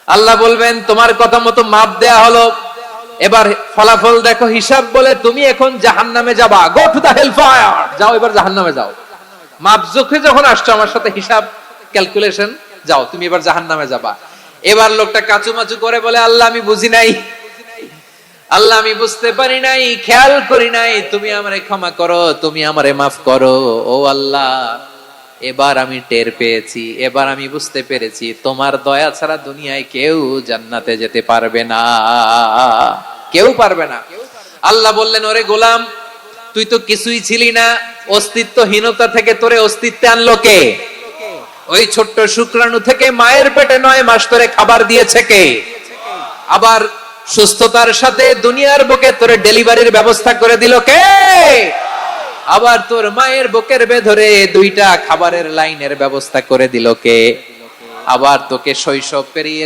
A: আল্লাহ বলবেন, তোমার কথা মতো মাপ দেয়া হলো, এবার ফলাফল দেখো, হিসাব বলে তুমি এখন জাহান্নামে যাবা। Go to the hell fire, যাও এবার জাহান্নামে যাও। মাপ জোখে যখন আসছো আমার সাথে হিসাব ক্যালকুলেশন, যাও তুমি এবার জাহান্নামে যাবা। এবার লোকটা কাচুমাচু করে বলে, আল্লাহ আমি বুঝি নাই, আল্লাহ আমি বুঝতে পারি নাই, খেয়াল করি নাই, তুমি আমারে ক্ষমা করো, তুমি আমারে মাফ করো। ও আল্লাহ, এবার আমি টের পেয়েছি, এবার আমি বুঝতে পেরেছি তোমার দয়া ছাড়া দুনিয়ায় কেউ জান্নাতে যেতে পারবে না, কেউ পারবে না। আল্লাহ বললেন, ওরে গোলাম, তুই তো কিছুই ছিলি না, অস্তিত্বহীনতা থেকে তোরে অস্তিত্বে আনলো কে? ওই ছোট্ট শুক্রাণু থেকে মায়ের পেটে 9 মাস ধরে খাবার দিয়েছে কে? আবার সুস্থতার সাথে দুনিয়ার বুকে তোরে ডেলিভারির ব্যবস্থা করে দিল কে? আবার তোর মায়ের বুকের ভেতরে 2টা খাবারের লাইনের ব্যবস্থা করে দিল কে? আবার তোকে শৈশব পেরিয়ে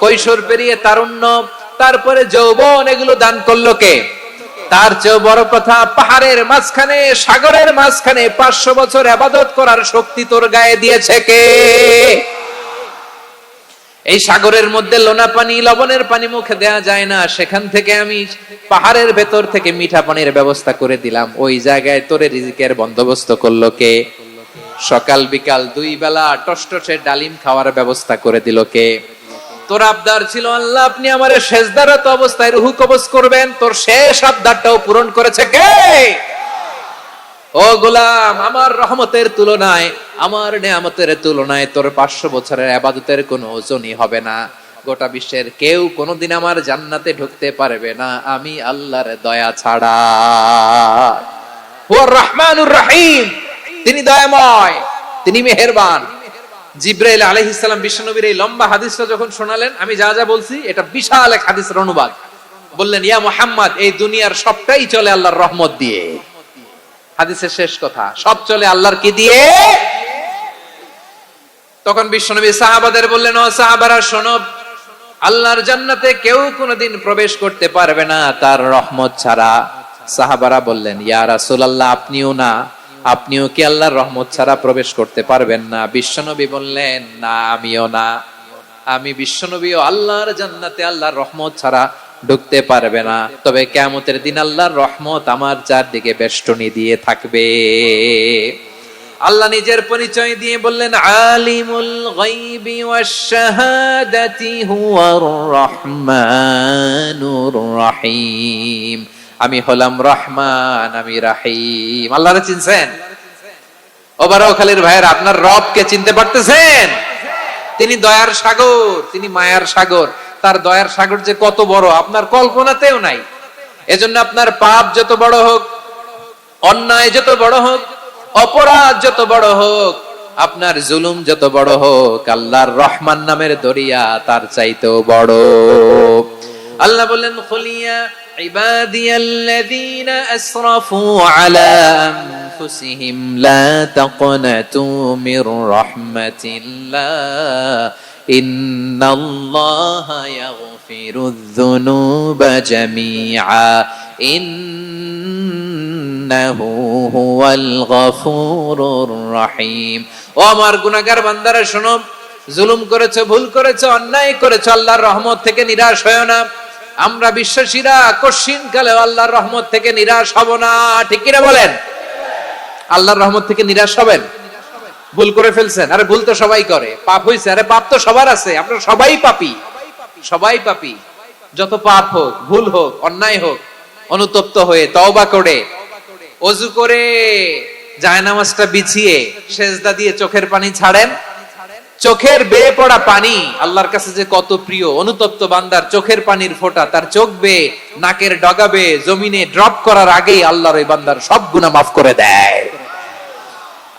A: কৈশোর পেরিয়ে তারুণ্য, তারপরে যৌবন, এগুলো দান করলো কে? তার চেয়ে বড় কথা, পাহাড়ের মাঝখানে, সাগরের মাঝখানে 500 বছর ইবাদত করার শক্তি তোর গায়ে দিয়েছে কে? এই সাগরের মধ্যে লোনা পানি, লবণের পানি মুখে দেয়া যায় না, সেখান থেকে আমি পাহাড়ের ভেতর থেকে মিঠা পানির ব্যবস্থা করে দিলাম। ওই জায়গায় তোরে রিজিকের বন্দোবস্ত করলো কে? সকাল বিকাল 2 বেলা টসটসে ডালিম খাওয়ার ব্যবস্থা করে দিল কে? তোর আবদার ছিল, আল্লাহ আপনি আমারে সেজদারত অবস্থায় রুহু কবজ করবেন, তোর শেষ আবদারটাও পূরণ করেছে কে? ও গোলাম, আমার রহমতের তুলনায়, আমার নেয়ামতের তুলনায় তোর 500 বছরের ইবাদতের কোনো ওজনই হবে না। গোটা বিশ্বের কেউ কোনোদিন আমার জান্নাতে ঢুকতে পারবে না আমি আল্লাহর দয়া ছাড়া। হুয়ার রহমানুর রহিম, তিনি দয়াময়, তিনি মেহেরবান। জিব্রাইল আলাইহিস সালাম বিশ্বনবীর এই লম্বা হাদিসটা যখন শোনালেন, আমি যা যা বলছি এটা বিশাল এক হাদিসের অনুবাদ। বললেন, ইয়া মুহাম্মদ, এই দুনিয়ার সবটাই চলে আল্লাহর রহমত দিয়ে। হাদিসের শেষ কথা, সব চলে আল্লাহর কি দিয়ে? তখন বিশ্বনবী সাহাবাদের বললেন, ও সাহাবারা শোনো, আল্লাহর জান্নাতে কেউ কোনোদিন প্রবেশ করতে পারবে না তার রহমত ছাড়া। সাহাবারা বললেন, ইয়া রাসূলুল্লাহ, আপনিও না? আপনিও কি আল্লাহর রহমত ছাড়া প্রবেশ করতে পারবেন না? বিশ্বনবী বললেন, না, আমিও না। আমি বিশ্বনবীও আল্লাহর জান্নাতে আল্লাহর রহমত ছাড়া ঢুকতে পারবে না। তবে কিয়ামতের দিন আল্লাহর রহমত আমার চারদিকে বেষ্টনী দিয়ে থাকবে। আল্লাহ নিজের পরিচয় দিয়ে বললেন, আলিমুল গায়বি ওয়াশ শাহাদাতি হুয়ার রহমানুর রহিম। আমি হলাম রহমান, আমি রাহিম। আল্লাহরে চিনছেন? ও বারোখালীর ভাইয়ের, আপনার রবকে চিনতে পারতেছেন? তিনি দয়ার সাগর, তিনি মায়ার সাগর। তার দয়ার সাগর যে কত বড় আপনার কল্পনাতেও নাই। এজন্য আপনার পাপ যত বড় হোক, অন্যায় যত বড় হোক, অপরাধ যত বড় হোক, আপনার জুলুম যত বড় হোক, আল্লাহর রহমান নামের দরিয়া তার চাইতেও বড়। আল্লাহ বললেন, খুলিয়া ইবাদিয়াল্লাযীনা আসরাফু আলা আনফুসিহিম লা তাকনাতু মির রাহমাতিল্লাহ ইন্নাল্লাহা ইয়াগফিরুয যুনুবা জামিআ ইন্নাহু হুয়াল গফুরুর রহিম। ও আমার গুনাহগার বান্দারা শোনো, জুলুম করেছো, ভুল করেছো, অন্যায় করেছো, আল্লাহর রহমত থেকে নিরাশ হয়ো না। আমরা বিশ্বাসীরা কঠিন কালে আল্লাহর রহমত থেকে নিরাশ হব না, ঠিক কিনা বলেন? আল্লাহর রহমত থেকে নিরাশ হবেন? ভুল করে ফেলছেন, আরে ভুল তো সবাই করে। পাপ হইছে, আরে পাপ তো সবার আছে, আপনারা সবাই পাপী, সবাই পাপী। যত পাপ হোক, ভুল হোক, অন্যায় হোক, অনুতপ্ত হয়ে তওবা করে, ওযু করে, জায়নামাজটা বিছিয়ে সেজদা দিয়ে চোখের পানি ছাড়েন। চোখের বেয়ে পড়া পানি আল্লাহর কাছে যে কত প্রিয়। অনুতপ্ত বান্দার চোখের পানির ফোঁটা তার চোখ বেয়ে, নাকের ডগা বেয়ে জমিনে ড্রপ করার আগেই আল্লাহর ওই বান্দার সব গুনাহ মাফ করে দেয়।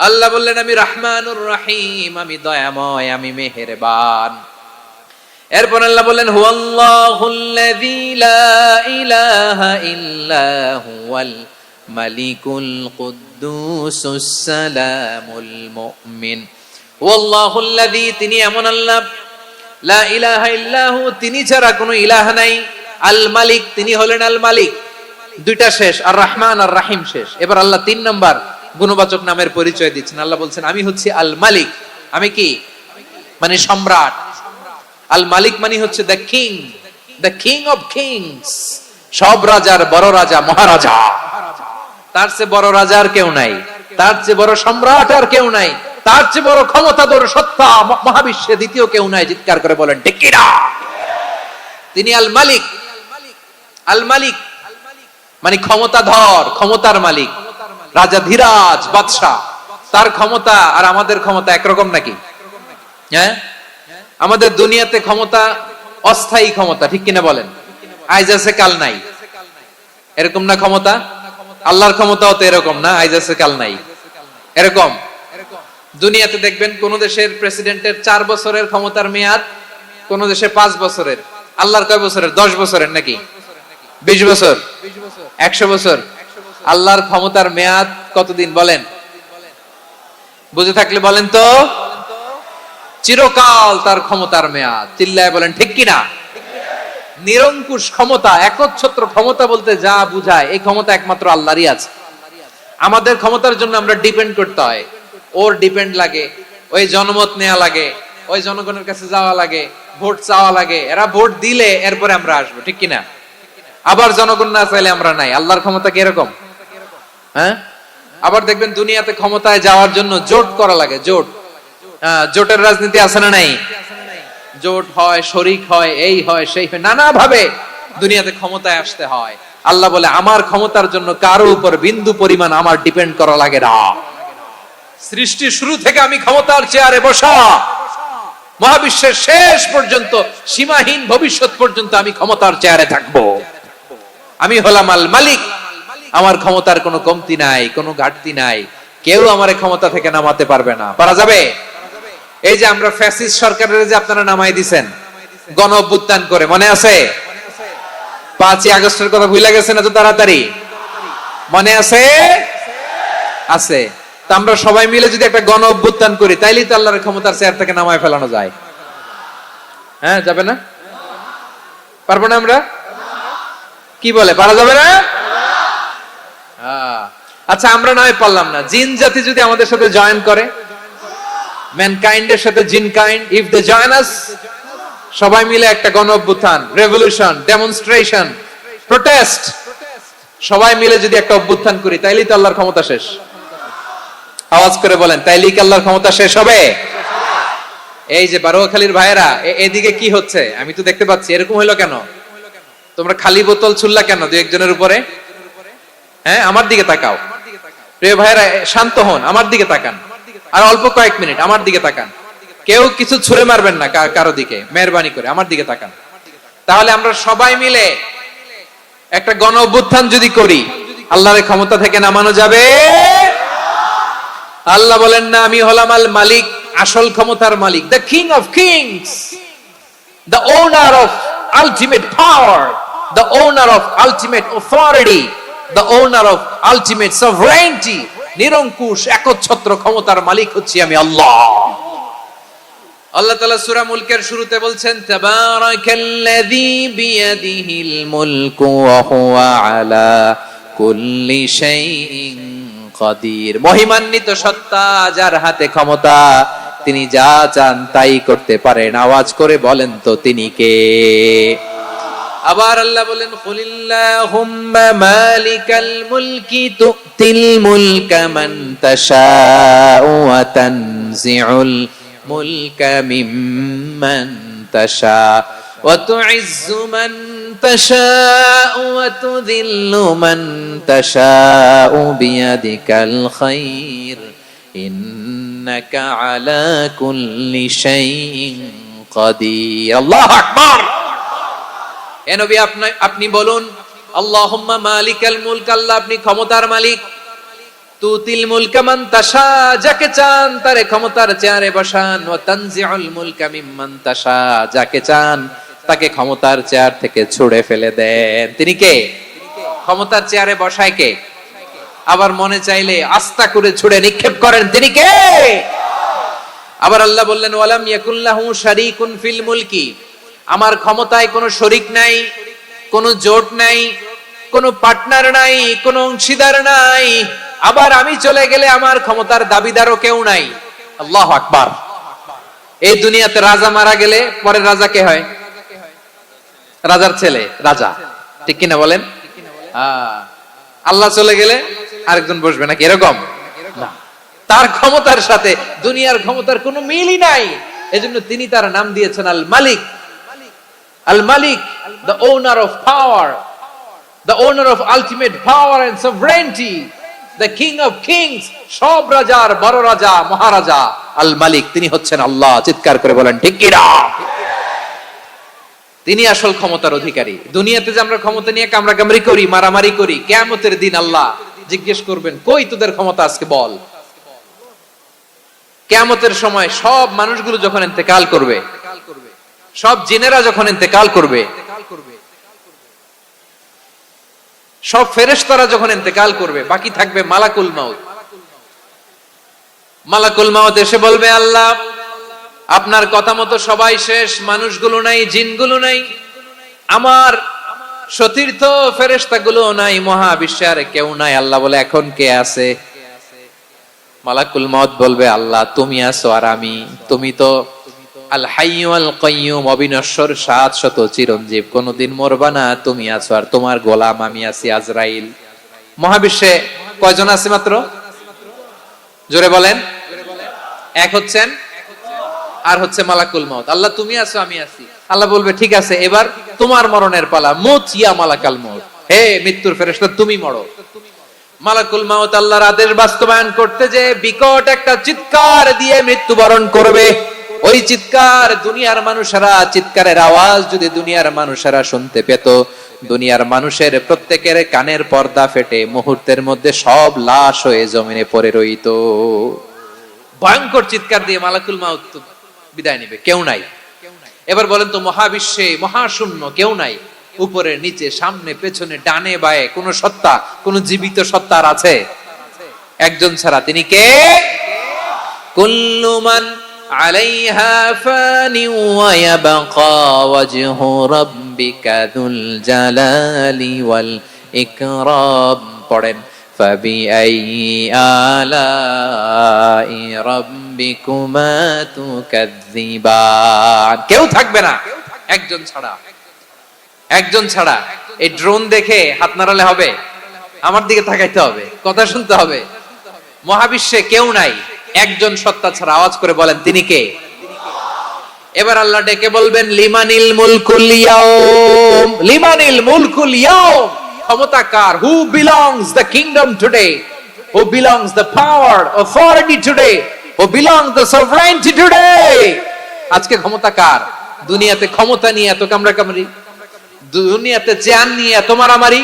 A: আল্লাহ বললেন, আমি রহমানুর রহিম, আমি দয়াময়, আমি মেহেরবান। এরপর আল্লাহ বললেন, হুয়াল্লাহুল্লাযী লা ইলাহা ইল্লা হুয়াল মালিকুল কুদ্দুসুস সালামুল মুমিন। ওয়াল্লাহুল্লাযী, তিনি এমন আল্লাহ, লা ইলাহা ইল্লাহু, তিনি ছাড়া কোনো ইলাহ নাই। আল মালিক, তিনি হলেন আল মালিক। দুইটা শেষ, আর রহমান আর রাহিম শেষ। এবার আল্লাহ 3 নাম্বার গুণবাচক নামের পরিচয় দিচ্ছেন। আল্লাহ বলছেন, আমি হচ্ছি আল মালিক। আমি কি? মানে সম্রাট। আল মালিক মানে হচ্ছে the king, the king of kings, সব রাজার বড় রাজা, মহারাজা। তার চেয়ে বড় রাজা আর কেউ নাই, তার চেয়ে বড় সম্রাট আর কেউ নাই, তার চেয়ে বড় ক্ষমতাধর সত্তা মহাবিশ্বে দ্বিতীয় কেউ নাই। চিৎকার করে বলেন ঠিক কিনা? তিনি আল মালিক। আল মালিক মানে ক্ষমতাধর, ক্ষমতার মালিক, রাজা ধীরাজ বাদশা। তার ক্ষমতা আর আমাদের ক্ষমতা একরকম নাকি? হ্যাঁ, আমাদের দুনিয়াতে ক্ষমতা অস্থায়ী ক্ষমতা, ঠিক কিনা বলেন? আইজ আছে কাল নাই, এরকম না ক্ষমতা? আল্লাহর ক্ষমতাও তো এরকম না, আইজ আছে কাল নাই এরকম। দুনিয়াতে দেখবেন কোন দেশের প্রেসিডেন্টের 4 বছরের ক্ষমতার মেয়াদ, কোন দেশে 5 বছরের। আল্লাহর কয় বছরের? 10 বছরের নাকি 20 বছর 100 বছর? আল্লাহর ক্ষমতার মেয়াদ কতদিন বলেন? বুঝে থাকলে বলেন তো। চিরকাল তার ক্ষমতার মেয়াদ। চিল্লায় বলেন ঠিক কিনা? নিরঙ্কুশ ক্ষমতা, একচ্ছত্র ক্ষমতা বলতে যা বুঝায়, এই ক্ষমতা একমাত্র আল্লাহরই আছে। আমাদের ক্ষমতার জন্য আমরা ডিপেন্ড করতে হয়, ওর ডিপেন্ড লাগে, ওই জনমত নেওয়া লাগে, ওই জনগণের কাছে যাওয়া লাগে, ভোট চাওয়া লাগে, এরা ভোট দিলে এরপরে আমরা আসবো, ঠিক কিনা? আবার জনগণ না চাইলে আমরা নাই। আল্লাহর ক্ষমতা কি এরকম? হ্যাঁ, আবার দেখবেন দুনিয়াতে ক্ষমতায় যাওয়ার জন্য জোট করা লাগে, জোট। জোটের রাজনীতি আছে না নাই? জোট হয়, শরিক হয়, এই হয় সেই হয়, নানা ভাবে দুনিয়াতে ক্ষমতায় আসতে হয়। আল্লাহ বলে আমার ক্ষমতার জন্য কারো উপর বিন্দু পরিমাণ আমার ডিপেন্ড করা লাগে না। সৃষ্টির শুরু থেকে আমি ক্ষমতার চেয়ারে বসা, মহাবিশ্বের শেষ পর্যন্ত, সীমাহীন ভবিষ্যৎ পর্যন্ত আমি ক্ষমতার চেয়ারে থাকবো। আমি হলাম আল মালিক, আমার ক্ষমতার কোনো কমতি নাই, কোনো ঘাটতি নাই। কেউ আমার ক্ষমতা থেকে নামাতে পারবে না। পারা যাবে? এই যে আমরা ফ্যাসিস্ট সরকারের যে আপনারা নামাই দিছেন গণ অভ্যুত্থান করে, মনে আছে? 5ই আগস্টের কথা ভুলে গেছেন এত তাড়াতাড়ি? মনে আছে? আছে। তা আমরা সবাই মিলে যদি একটা গণ অভ্যুত্থান করি, তাইলেই তো আল্লাহর ক্ষমতার চেয়ার থেকে নামায় ফেলানো যায়। হ্যাঁ, যাবে না? পারবো না আমরা? কি বলে, পারা যাবে না? আচ্ছা, আমরা নয় পারলাম না, জিন জাতি যদি আমাদের সাথে জয়েন করে, ম্যানকাইন্ডের সাথে জিনকাইন্ড, ইফ দে জয়েন আস, সবাই মিলে একটা গণ অভ্যুত্থান, রেভলিউশন, ডেমনস্ট্রেশন, প্রোটেস্ট, সবাই মিলে যদি একটা অভ্যুত্থান করি, তাইলেই তো আল্লাহর ক্ষমতা শেষ। আওয়াজ করে বলেন, তাইলেই কি আল্লাহর ক্ষমতা শেষ হবে? এই যে বারোয়াখালীর ভাইয়েরা, এদিকে কি হচ্ছে আমি তো দেখতে পাচ্ছি, এরকম হইলো কেন? তোমরা খালি বোতল ছুড়লা কেন দুই একজনের উপরে? হ্যাঁ, আমার দিকে তাকাও। প্রিয় ভাইয়েরা, শান্ত হন, আমার দিকে তাকান, আর অল্প কয়েক মিনিট আমার দিকে তাকান। কেউ কিছু ছুঁড়ে মারবেন না কারো দিকে, মেহরবানি করে আমার দিকে তাকান। তাহলে আমরা সবাই মিলে একটা গণ অভ্যুত্থান যদি করি, আল্লাহর ক্ষমতা থেকে নামানো যাবে? আল্লাহ বলেন না, আমি হলাম আল মালিক, আসল ক্ষমতার মালিক, the king of kings, the owner of ultimate power, the owner of ultimate authority, the owner of ultimate sovereignty. নিরঙ্কুশ একচ্ছত্র ক্ষমতার মালিক হচ্ছি আমি আল্লাহ। আল্লাহ তাআলা সূরা মুলকের শুরুতে বলছেন, তাবারাকাল্লাযী বিয়াদিহিল মুলকু ওয়া হুয়া আলা কুল্লি শাইইন কাদির। মহিমান্বিত সত্তা, যার হাতে ক্ষমতা, তিনি যা চান তাই করতে পারেন। আওয়াজ করে বলেন তো তিনি কে? আবার আল্লাহ বলেন, কুলিল্লাহুম্মা মালিকাল মুলকি তুতিল মুলকা মান তাশাউ ওয়া তানজিউল মুলকা মিম্মান তাশা ওয়া তুইজ্জু মান তাশাউ ওয়া তুযিল্লু মান তাশাউ বিয়াদিকাল খায়র ইন্নাকা আলা কুল্লি শাইইন কাদির। আল্লাহু আকবার। এ নবী, আপনি বলুন, আল্লাহুম্মা মালিকাল মুলক, আল্লাহ আপনি ক্ষমতার মালিক। তুতিল মুলকা মান তাশা, যাকে চান তারে ক্ষমতার চেয়ারে বসান। ওয়া তানজিউল মুলকা মিম্মান তাশা, যাকে চান তাকে ক্ষমতার চেয়ার থেকে ছুঁড়ে ফেলে দেন। তিনি কে? ক্ষমতার চেয়ারে বসায় কে? আবার মনে চাইলে আস্তা করে ছুঁড়ে নিক্ষেপ করেন, তিনি কে? আবার আল্লাহ বললেন, ওয়ালাম ইয়াকুল্লাহু শারীকুন ফিল মুলকি, আমার ক্ষমতায় কোনো শরিক নাই, কোনো জোট নাই, কোনো পার্টনার নাই, কোনো অংশীদার নাই। আবার আমি চলে গেলে আমার ক্ষমতার দাবিদারও কেউ নাই। আল্লাহু আকবার। এই দুনিয়াতে রাজা মারা গেলে পরের রাজা কে হয়? রাজার ছেলে রাজা, ঠিক কিনা বলেন? আল্লাহ চলে গেলে আরেকজন বসবে নাকি এরকম? না, তার ক্ষমতার সাথে দুনিয়ার ক্ষমতার কোনো মিলই নাই। এজন্য তিনি তার নাম দিয়েছেন আল মালিক। আল মালিক, the owner of power, the owner of ultimate power and sovereignty, the king of kings, সব রাজার বড় রাজা, মহারাজা, আল মালিক, তিনি হচ্ছেন আল্লাহ। চিৎকার করে বলেন ঠিক কি না? তিনি আসল ক্ষমতার অধিকারী। দুনিয়াতে যে আমরা ক্ষমতা নিয়ে কামড়াকামড়ি করি, মারামারি করি, কিয়ামতের দিন আল্লাহ জিজ্ঞেস করবেন, কই তোদের ক্ষমতা, আজকে বল। কিয়ামতের সময় সব মানুষগুলো যখন ইন্তেকাল করবে, সব জিনেরা যখন ইন্তেকাল করবে, সব ফেরেশতারা যখন ইন্তেকাল করবে, বাকি থাকবে মালাকুল মাউত। মালাকুল মাউত এসে বলবে, আল্লাহ আপনার কথা মতো সবাই শেষ, মানুষগুলো নাই, জিনগুলো নাই, আমার সতীর্থ ফেরেশতাগুলো নাই, মহাবিশ্বে আর কেউ নাই। আল্লাহ বলে, এখন কে আছে? মালাকুল মাউত বলবে, আল্লাহ তুমি আছো আর আমি। তুমি তো আল হাইয়্যু আল কাইয়্যুম, অবিনশ্বর, শাশ্বত, চিরঞ্জীব, কোনদিন মরবা না, তুমি আছো আর তোমার গোলাম আমি আছি আজরাইল। মহাবিশ্বে কয়জন আছে মাত্র? জোরে বলেন। এক হচ্ছেন আর হচ্ছে মালাকুল মাউত। আল্লাহ তুমি আছো আমি আছি। আল্লাহ বলবে, ঠিক আছে, এবার তোমার মরণের পালা, মুত ইয়া মালাকাল মাউত, হে মৃত্যুর ফেরেশতা তুমি মরো। মালাকুল মাউত আল্লাহর আদেশ বাস্তবায়ন করতে যে বিকট একটা চিৎকার দিয়ে মৃত্যুবরণ করবে। ওই চিৎকার দুনিয়ার মানুষেরা, চিৎকারের আওয়াজ যদি দুনিয়ার মানুষেরা শুনতে পেত, দুনিয়ার মানুষের প্রত্যেকের কানের পর্দা ফেটে মুহূর্তের মধ্যে সব লাশ হয়ে জমিনে পড়ে রইত। ভয়ঙ্কর চিৎকার দিয়ে মালাকুল মাউত বিদায় নেবে, কেউ নাই। এবার বলেন তো, মহাবিশ্বে মহাশূন্য, কেউ নাই, উপরে নিচে সামনে পেছনে ডানে বায়ে কোন সত্তা, কোন জীবিত সত্তা আর আছে? একজন ছাড়া, তিনি কে? কুল্লু মান আলাইহা ফানি ওয়া ইয়াবকা ওয়াজহু রাব্বিকা যুল জালালি ওয়াল ইকরাম। পড়েন, ফাবিআইয়ি আলাই রাব্বিকুমা তুকাযযিবান। কেউ থাকবে না একজন ছাড়া, একজন ছাড়া। এই ড্রোন দেখে হাত নাড়ালে হবে? আমার দিকে তাকাইতে হবে, কথা শুনতে হবে। মহাবিশ্বে কেউ নাই, একজন সত্তা ছাড়া। আওয়াজ করে বলেন, তিনি কে? এবার আল্লাহ ডেকে বলবেন, লিমানিল মুলকুল ইয়াউম, লিমানিল মুলকুল ইয়াউম, ক্ষমতা কার? Who belongs the kingdom today, who belongs the power, authority today, who belongs the sovereignty today. আজকে ক্ষমতা কার? দুনিয়াতে ক্ষমতা নিয়ে এত কামড়াকামড়ি, দুনিয়াতে জান নিয়ে এত মারামারি,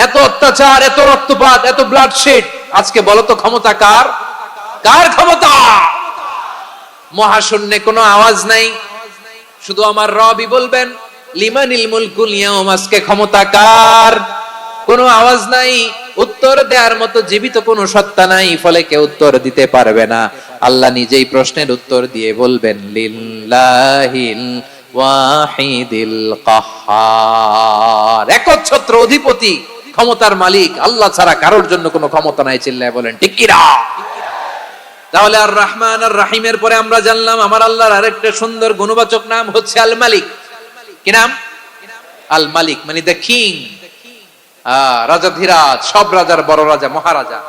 A: এত অত্যাচার, এত রক্তপাত, এত ব্লাডশেড, আজকে বলো তো ক্ষমতা কার? কার ক্ষমতা? মহাশূন্যে কোনো আওয়াজ নাই, শুধু আমার রবই বলবেন, লিমানিল মুলকুল ইয়াউম, আজকে ক্ষমতা কার? কোনো আওয়াজ নাই, উত্তর দেওয়ার মতো জীবিত কোনো সত্তা নাই, ফলে কেউ উত্তর দিতে পারবে না। আল্লাহ নিজেই প্রশ্নের উত্তর দিয়ে বলবেন, লিল্লাহিল ওয়াহিদিল কাহ্হার, একচ্ছত্র অধিপতি, ক্ষমতার মালিক আল্লাহ ছাড়া কারোর জন্য কোনো ক্ষমতা নাই। চিল্লায় বলেন ঠিক কি না? তাহলে আর রহমান আর রাহিমের পরে আমরা জানলাম আমার আল্লাহর আরেকটা সুন্দর গুণবাচক নাম হচ্ছে আল মালিক। কি নাম? আল মালিক, মানে দ্য কিং, রাজাধিরাজ, সব রাজার বড় রাজা, মহারাজা।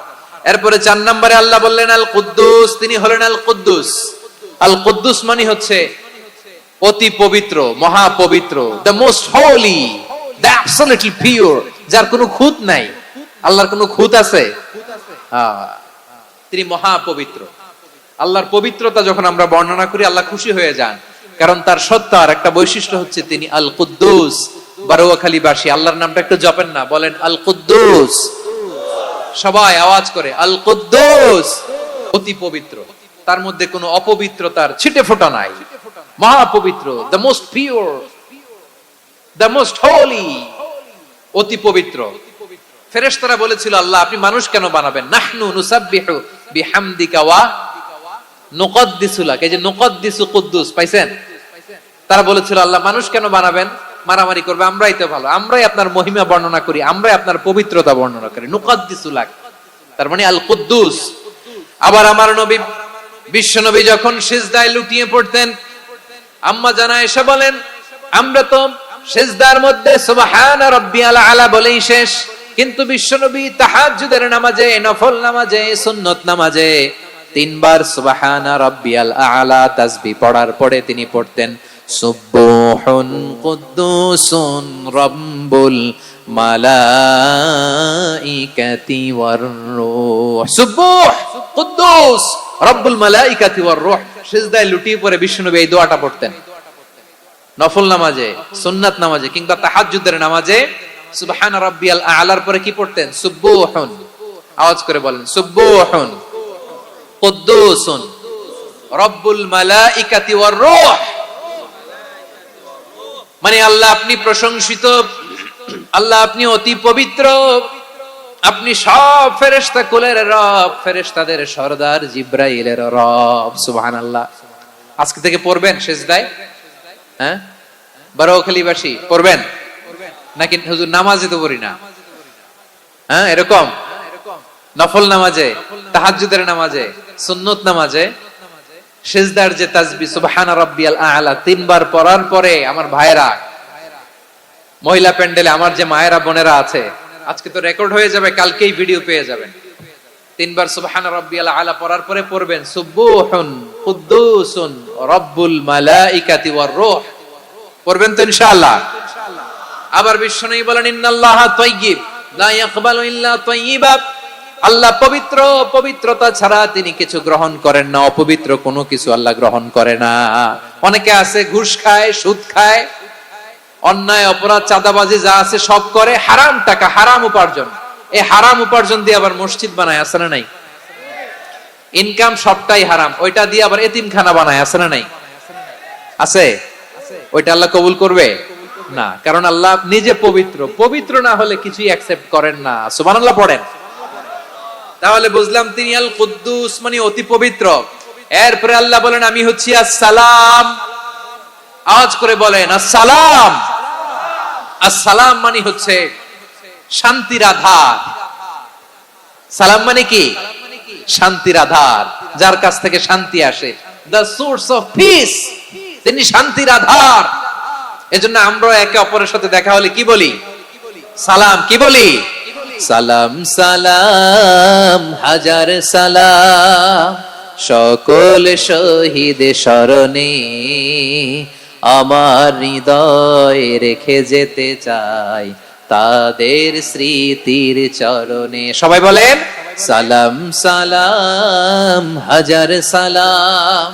A: এরপরে 4 নম্বরে আল্লাহ বললেন আল কুদ্দুস, তিনি হলেন আল কুদ্দুস। আল কুদ্দুস মানে হচ্ছে অতি পবিত্র, মহা পবিত্র, the most Holi, the absolutely pure, যার কোনো খুঁত নাই। আল্লাহর কোনো খুঁত আছে? তিনি মহা পবিত্র। আল্লাহর পবিত্রতা যখন আমরা বর্ণনা করি, আল্লাহ খুশি হয়ে যান, কারণ তার সত্তার একটা বৈশিষ্ট্য হচ্ছে তিনি আল কুদ্দুস। বারোয়াখালীবাসী আল্লাহর নামটা একটু জপেন না, বলেন আল কুদ্দুস, সবাই আওয়াজ করে আল কুদ্দুস। অতি পবিত্র, তার মধ্যে কোনো অপবিত্রতার ছিটে ফোঁটা নাই, মহা পবিত্র, the most pure, the most Holi, অতি পবিত্র। ফেরেশতারা বলেছিল, আল্লাহ আপনি মানুষ কেন বানাবেন? নাহনু নুসাব্বিহু বিহামদিকা ওয়া নুকদ্দিসু লাক। এই যে নুকদ্দিসু কুদ্দুস পাইছেন? তারা বলেছিল, আল্লাহ মানুষ কেন বানাবেন? মারামারি করবে, আমরাই তো ভালো, আমরাই আপনার মহিমা বর্ণনা করি, আমরাই আপনার পবিত্রতা বর্ণনা করি। নুকদ্দিসু লাক, তার মানে আল কুদ্দুস। আবার আমার নবী, বিশ্ব নবী যখন সিজদায় লুটিয়ে পড়তেন, আম্মা জানা এসে বলেন, আমরা তো সিজদার মধ্যে সুবহানা রাব্বিয়াল আলা বলেই শেষ, কিন্তু বিশ্বনবী তাহাজ্জুদের নামাজে, নফল নামাজে, সুন্নত নামাজে 3 বার সুবহানা রাব্বিয়াল আলা তাসবিহ পড়ার পরে তিনি পড়তেন সুবহুন কুদ্দুসুন রাব্বুল মালাইকাতি ওয়ার রূহ। সুবুহ কুদ্দুস রব্বুল মালাইকাতি ওয়ার রূহ। সিজদায় লুটিয়ে পড়ে বিশ্বনবী এই দোয়াটা পড়তেন। নফল নামাজে, সুন্নাত নামাজে কিংবা তাহাজ্জুদের নামাজে সুবহান রাব্বিয়াল আ'লার পরে কি পড়তেন? সুবুহুন। আওয়াজ করে বলেন, সুবুহুন কুদ্দুসুন রব্বুল মালাইকাতি ওয়ার রূহ। মানে আল্লাহ আপনি প্রশংসিত, আল্লাহ আপনি অতি পবিত্র, আপনি সব ফেরেশতা কুলের রব, ফেরেশতাদের সরদার জিব্রাইলের রব। সুবহানাল্লাহ। আজকে থেকে পড়বেন সিজদায়? হ্যাঁ, বারোখালীবাসী পড়বেন নাকি হুজুর নামাজে তো পড়ি না? হ্যাঁ, এরকম নফল নামাজে, তাহাজ্জুদের নামাজে, সুন্নত নামাজে সিজদার যে তাসবিহ সুবহান রাব্বিয়াল আ'লা তিনবার পড়ার পরে আমার ভাইরা, মহিলা প্যান্ডেলে আমার যে মায়েরা বোনেরা আছে, আজকে তো রেকর্ড হয়ে যাবে, কালকেই ভিডিও পেয়ে যাবেন। তিনবার সুবহান রাব্বিয়াল আ'লা পড়ার পরে পড়বেন সুবুহুন কুদ্দুসুন রব্বুল মালাইকাতি ওয়ার রূহ। পড়বেন তো ইনশাআল্লাহ? আবার বিশ্বনবী বলেন ইন্নাল্লাহা তাইয়্যিব লা ইয়াকবালু ইল্লা তাইয়্যিবা। আল্লাহ পবিত্র, পবিত্রতা ছাড়া তিনি কিছু গ্রহণ করেন না, অপবিত্র কোনো কিছু আল্লাহ গ্রহণ করে না। অনেকে আছে ঘুষ খায়, সুদ খায়, অন্যায় অপরাধ চাঁদাবাজি যা আছে সব করে, হারাম টাকা, হারাম উপার্জন। এই হারাম উপার্জন দিয়ে আবার মসজিদ বানায়, আছে না নাই? ইনকাম সবটাই হারাম, ওইটা দিয়ে আবার এতিমখানা বানায়, আছে না নাই? আছে। ওইটা আল্লাহ কবুল করবে না, কারণ আল্লাহ নিজে পবিত্র। পবিত্র না হলে কিছুই অ্যাকসেপ্ট করেন না। সুবহানাল্লাহ পড়েন। তাহলে বুঝলাম তিনি আল কুদ্দুস মানে অতি পবিত্র। এরপরে আল্লাহ বলেন আমি হচ্ছি আসসালাম। আওয়াজ করে বলেন আসসালাম। আসসালাম মানে হচ্ছে শান্তির আধার। সালাম মানে কি? শান্তির আধার, যার কাছ থেকে শান্তি আসে। দ্য সোর্স অফ পিস, তিনি শান্তির আধার। এজন্য আমরা একে অপরের সাথে দেখা হলে কি বলি? সালাম। কি বলি? সালাম সালাম হাজার সালাম সকল শহীদ স্মরণে আমার হৃদয় রেখে যেতে চাই তাদের স্মৃতির চরণে। সবাই বলেন সালাম সালাম হাজার সালাম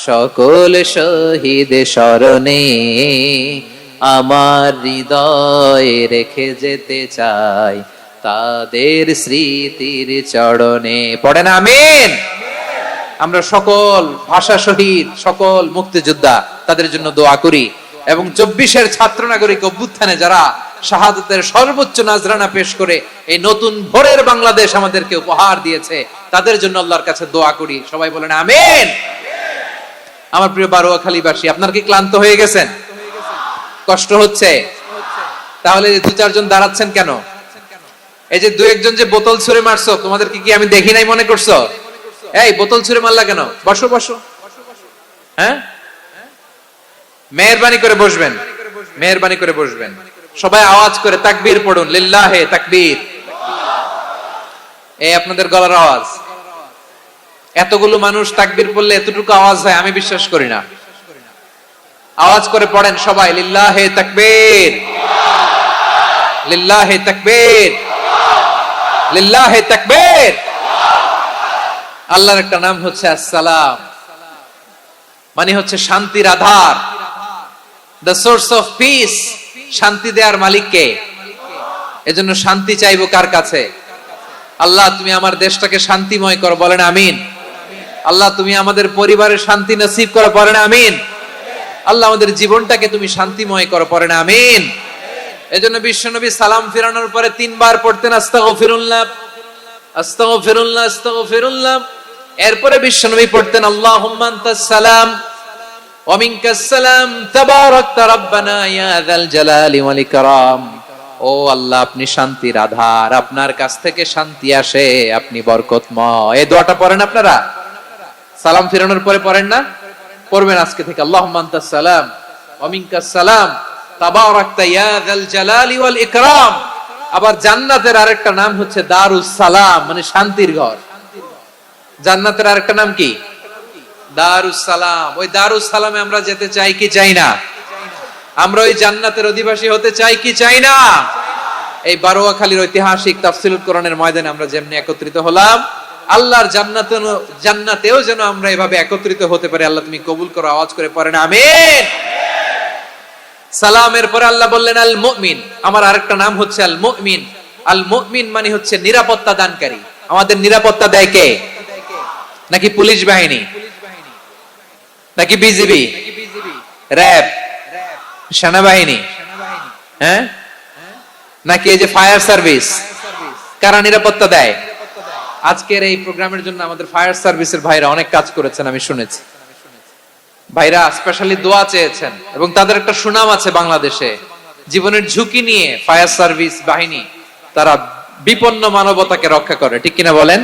A: সকল শহীদ স্মরণে আমার হৃদয় রেখে যেতে চাই তাদের স্মৃতির চরণে। পড়েন আমিন। আমরা সকল ভাষা শহীদ, সকল মুক্তিযোদ্ধা, তাদের জন্য দোয়া করি এবং 24-এর ছাত্র নাগরিক অভ্যুত্থানে যারা শাহাদাতের সর্বোচ্চ নাজরানা পেশ করে এই নতুন ভোরের বাংলাদেশ আমাদেরকে উপহার দিয়েছে, তাদের জন্য আল্লাহর কাছে দোয়া করি। সবাই বলেন আমিন। আমার প্রিয় বারোয়াখালীবাসী, আপনার কি ক্লান্ত হয়ে গেছেন? কষ্ট হচ্ছে? তাহলে 2-4 জন দাঁড়াচ্ছেন কেন? এই যে 2-1 জন যে বোতল ছুঁড়ে মারছো, তোমাদের কি আমি দেখি নাই মনে করছো? এই বোতল ছুঁড়ে মারলা কেন? বসো বসো। হ্যাঁ, মেহেরবানি করে বসবেন, মেহেরবানি করে বসবেন। সবাই আওয়াজ করে তাকবীর পড়ুন, লিল্লাহে তাকবীর। এই আপনাদের গলার আওয়াজ। এতগুলো মানুষ তাকবীর পড়লে এতটুকু আওয়াজ হয় আমি বিশ্বাস করি না। আওয়াজ করে পড়েন সবাই, লিল্লাহে তাকবীর, লিল্লাহে তাকবীর, লিল্লাহে তাকবীর। আল্লাহর একটা নাম হচ্ছে আসসালাম, মানে হচ্ছে শান্তির আধার, দ্য সোর্স অফ পিস। শান্তি দেওয়ার মালিক কে? এজন্য শান্তি চাইবো কার কাছে? আল্লাহ তুমি আমার দেশটাকে শান্তিময় করো, বলেন আমিন। আল্লাহ তুমি আমাদের পরিবারের শান্তি নসিব করো, বলেন আমিন। আল্লাহ আমাদের জীবনটাকে তুমি শান্তিময় করো, পড়েন আমিন। এজন্য বিশ্বনবী সালাম ফিরানোর পরে 3 বার পড়তেন আস্তাগফিরুল্লাহ, আস্তাগফিরুল্লাহ, আস্তাগফিরুল্লাহ। এরপরে বিশ্বনবী পড়তেন আল্লাহুম্মা আনতাস সালাম ওয়া মিনকাস সালাম তাবারাকতা রাব্বানা ইয়া যাল জালালি ওয়াল ইকরাম। ও আল্লাহ আপনি শান্তির আধার, আপনার কাছ থেকে শান্তি আসে, আপনি বরকতময়। এই দোয়াটা পড়েন আপনারা? সালাম ফিরানোর পরে পড়েন না? পড়বেন আজকে থেকে, আল্লাহুম্মা আনতাস সালাম ওয়া মিনকাস সালাম তাবারাকতা ইয়া যাল জালালি ওয়াল ইকরাম। আবার জান্নাতের আরেকটা নাম হচ্ছে দারুস সালাম, মানে শান্তির ঘর। জান্নাতের আরেকটা নাম কি? দারুস সালাম। ওই দারুস সালামে আমরা যেতে চাই কি চাই না? আমরা ওই জান্নাতের অধিবাসী হতে চাই কি চাই না? এই বারোয়াখালীর ঐতিহাসিক তাফসীরুল কোরআনের ময়দানে আমরা যেমনি একত্রিত হলাম, আল্লাহর জান্নাতেও যেন আমরা এভাবে একত্রিত হতে পারি। আল্লাহ তুমি কবুল করো, আওয়াজ করে পড়েন আমিন। সালামের পরে আল্লাহ বললেন আল মুমিন, আমার আরেকটা নাম হচ্ছে আল মুমিন। আল মুমিন মানে হচ্ছে নিরাপত্তা দানকারী। আমাদের নিরাপত্তা দেয় কে? নাকি পুলিশ বাহিনী, নাকি বিজিবি, র‍্যাব, সেনাবাহিনী, হ্যাঁ, নাকি এই যে ফায়ার সার্ভিস? কারা নিরাপত্তা দেয়? আজকের এই প্রোগ্রামের জন্য আমাদের ফায়ার সার্ভিসের ভাইরা অনেক কাজ করেছেন, আমি শুনেছি। ভাইরা স্পেশালি দোয়া চেয়েছেন এবং তাদের একটা সুনাম আছে বাংলাদেশে। জীবনের ঝুঁকি নিয়ে ফায়ার সার্ভিস বাহিনী তারা বিপন্ন মানবতাকে রক্ষা করে, ঠিক কিনা বলেন?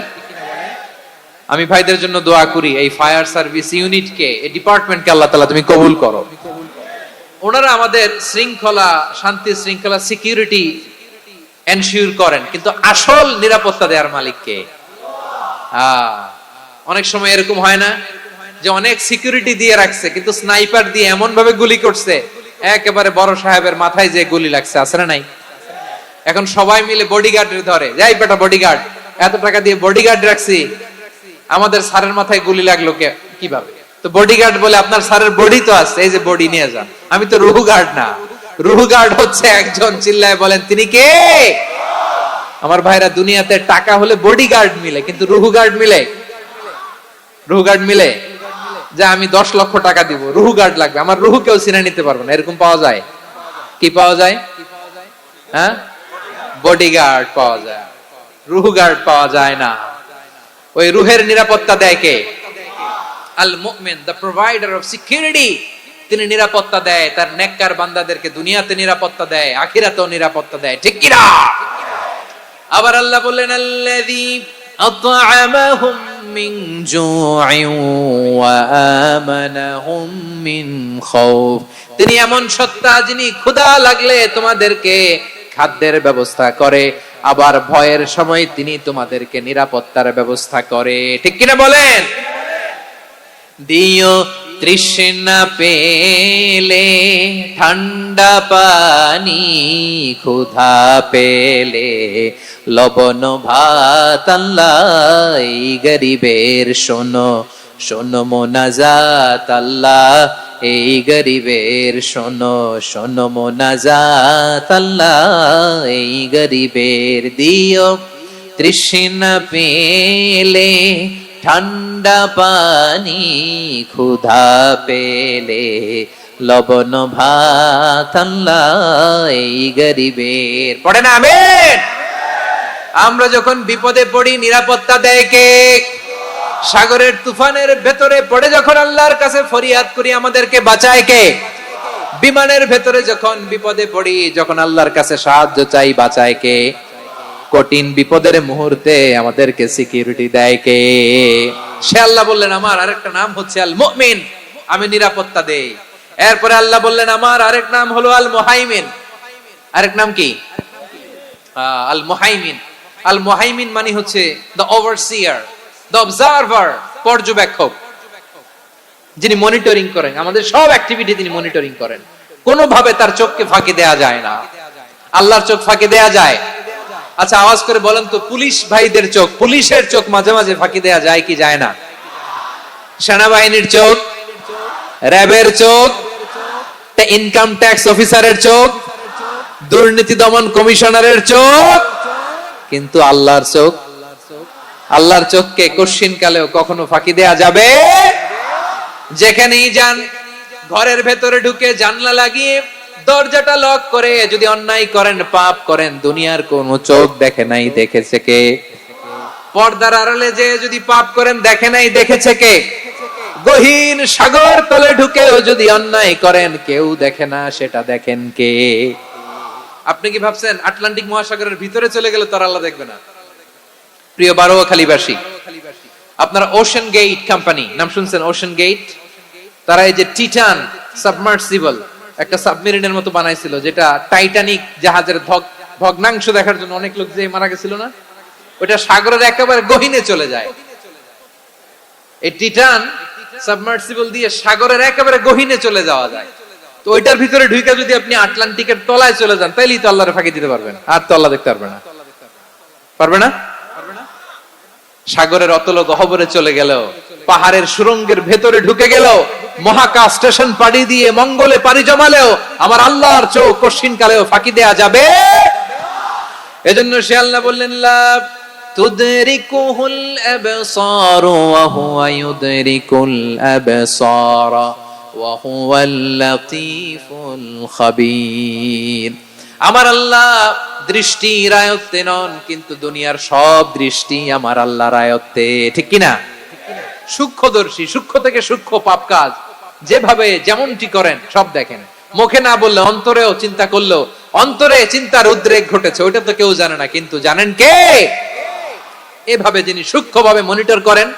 A: আমি ভাইদের জন্য দোয়া করি, এই ফায়ার সার্ভিস ইউনিটকে, এই ডিপার্টমেন্টকে আল্লাহ তাআলা তুমি কবুল করো। ওনারা আমাদের শৃঙ্খলা, শান্তি শৃঙ্খলা, সিকিউরিটি এনশিওর করেন, কিন্তু আসল নিরাপত্তা দেওয়ার মালিক কে? অনেক সময় এরকম হয় না যে অনেক সিকিউরিটি দিয়ে রাখছে, কিন্তু স্নাইপার দিয়ে এমন ভাবে গুলি করছে একেবারে বড় সাহেবের মাথায় যে গুলি লাগছে, আছে না নাই? এখন সবাই মিলে বডিগার্ডের ধরে, যাই বেটা বডিগার্ড, এত টাকা দিয়ে বডিগার্ড রাখছি, আমাদের স্যারের মাথায় গুলি লাগলো কিভাবে? তো বডিগার্ড বলে আপনার স্যারের বডি তো আছে, এই যে বডি নিয়ে যান। আমি তো রুহু গার্ড না, রুহু গার্ড হচ্ছে একজন, চিল্লায় বলেন তিনি কে? আমার ভাইরা, দুনিয়াতে টাকা হলে বডিগার্ড মিলে, কিন্তু রুহু গার্ড মিলে? রুহু গার্ড মিলে? যে আমি 10 লক্ষ টাকা দিব, রুহু গার্ড লাগবে, আমার রুহু কেউ চিনে নিতে পারবে না, এরকম পাওয়া যায়? কি পাওয়া যায়? হ্যাঁ, বডিগার্ড পাওয়া যায়, রুহু গার্ড পাওয়া যায় না। ওই রুহের নিরাপত্তা দেয় কে? আল মুমিন, দ্য প্রোভাইডার অফ সিকিউরিটি। তিনি নিরাপত্তা দেয় তার নেককার বান্দাদেরকে, দুনিয়াতে নিরাপত্তা দেয়, আখিরাতেও নিরাপত্তা দেয়, ঠিক কি না? আবার আল্লাহ বললেন আল্লাযী আত'আমাহুম মিন জু'ইন ওয়া আমানাহুম মিন খাউফ। তিনি এমন সত্তা যিনি ক্ষুধা লাগলে তোমাদেরকে খাদ্যের ব্যবস্থা করে, আবার ভয়ের সময় তিনি তোমাদেরকে নিরাপত্তার ব্যবস্থা করে, ঠিক কিনা বলেন? দিও তৃষ্ণা পেলে ঠান্ডা পানি, ক্ষুধা পেলে লবণ ভাত, আল্লাহ এই গরিবের শোনো শোনো মোনাজাত, আল্লাহ এই গরিবের শোনো শোনো মোনাজাত, আল্লাহ এই গরিবের। দিও তৃষ্ণা পেলে ঠান্ডা পানি, ক্ষুধা পেলে লবণ ভাত, আল্লাহ এই গরিবের। পড়ে না আমিন। আমরা যখন বিপদে পড়ি নিরাপত্তা দেয় কে? সাগরের তুফানের ভেতরে পড়ে যখন আল্লাহর কাছে ফরিয়াদ করি আমাদেরকে বাঁচায় কে? বিমানের ভেতরে যখন বিপদে পড়ি, যখন আল্লাহর কাছে সাহায্য চাই, বাঁচায় কে? কঠিন বিপদের মুহূর্তে আমাদেরকে সিকিউরিটি দেয় কে? সে আল্লাহ বললেন আমার আরেকটা নাম হচ্ছে আল মুমিন, আমি নিরাপত্তা দেই। এরপরে আল্লাহ বললেন আমার আরেক নাম হলো আল মুহাইমিন। আরেক নাম কি? আল মুহাইমিন। আল মুহাইমিন মানে হচ্ছে দ্য ওভারসিয়ার, দ্য অবজারভার, পর্যবেক্ষক, যিনি মনিটরিং করেন আমাদের সব অ্যাক্টিভিটি, তিনি মনিটরিং করেন। কোনোভাবে তার চোখকে ফাঁকি দেয়া যায় না। আল্লাহর চোখ ফাঁকি দেয়া যায়? আচ্ছা আওয়াজ করে বলেন তো, পুলিশ ভাইদের চোখ, পুলিশের চোখ মাঝে মাঝে ফাঁকি দেয়া যায় কি যায় না? সেনাবাহিনীর চোখ, র্যাবের চোখ, ইনকাম ট্যাক্স অফিসারের চোখ, দুর্নীতি দমন কমিশনারের চোখ, কিন্তু আল্লাহর চোখ? আল্লাহর চোখকে কোশ্চিন কালেও কখনো ফাঁকি দেয়া যাবে? যেখানেই যান, ঘরের ভেতরে ঢুকে জানলা লাগিয়ে দরজাটা লক করে যদি অন্যায় করেন, পাপ করেন, দুনিয়ার কোন চোখ দেখে নাই, দেখেছে কে? পর্দার আড়ালে যে যদি পাপ করেন, দেখে নাই, দেখেছে কে? গহীন সাগর তলে ঢুকেও যদি অন্যায় করেন, কেউ দেখে না, সেটা দেখেন কে? আপনি কি ভাবছেন আটলান্টিক মহাসাগরের ভিতরে চলে গেলে তো আল্লাহ দেখবে না? প্রিয় বারোয়াখালীবাসী, আপনারা ওশান গেট কোম্পানি নাম শুনছেন? ওশান গেট, তারা এই যে টিটান সাবমার্সিবল একটা সাবমেরিনের মতো বানাইছিল, যেটা টাইটানিক জাহাজের ভগ্নাংশ দেখার জন্য অনেক লোক যে মারা গেছিল না, ওটা সাগরের একেবারে গহীনে চলে যায়। এই টিটান সাবমার্সিবল দিয়ে সাগরের একেবারে গহীনে চলে যাওয়া যায়। তো ওইটার ভিতরে ঢুকে যদি আপনি আটলান্টিকের তলায় চলে যান, তাইলেই তো আল্লাহরে ফাঁকি দিতে পারবেন, আর তো আল্লাহ দেখতে পারবে না। পারবে না? সাগরের অতল গহ্বরে চলে গেল, পাহাড়ের সুরঙ্গের ভেতরে ঢুকে গেল, মহাকাশ স্টেশন পাড়ি দিয়ে মঙ্গলে পাড়ি জমালেও আমার আল্লাহর চোখ কঠিন কালেও ফাঁকি দেয়া যাবে। এজন্য সে আল্লাহ বললেন, লা তুদরিকুহুল আবসার ওয়া হুয়া ইউদরিকুল আবসার ওয়া হুয়াল লাতীফুল খাবীর। আমার আল্লাহ দৃষ্টির আয়ত্তে নন, কিন্তু দুনিয়ার সব দৃষ্টি আমার আল্লাহর আয়ত্তে, ঠিক কিনা? সূক্ষ্মদর্শী, সূক্ষ্ম থেকে সূক্ষ্ম পাপ কাজ যেভাবে যেমনটি করেন সব দেখেন। মুখে না বললে অন্তরেও চিন্তা করলেও অন্তরে চিন্তার উদ্রেক ঘটেছে, ওইটা তো কেউ জানে না, কিন্তু জানেন কে? এভাবে যিনি সূক্ষ্মভাবে মনিটর করেন,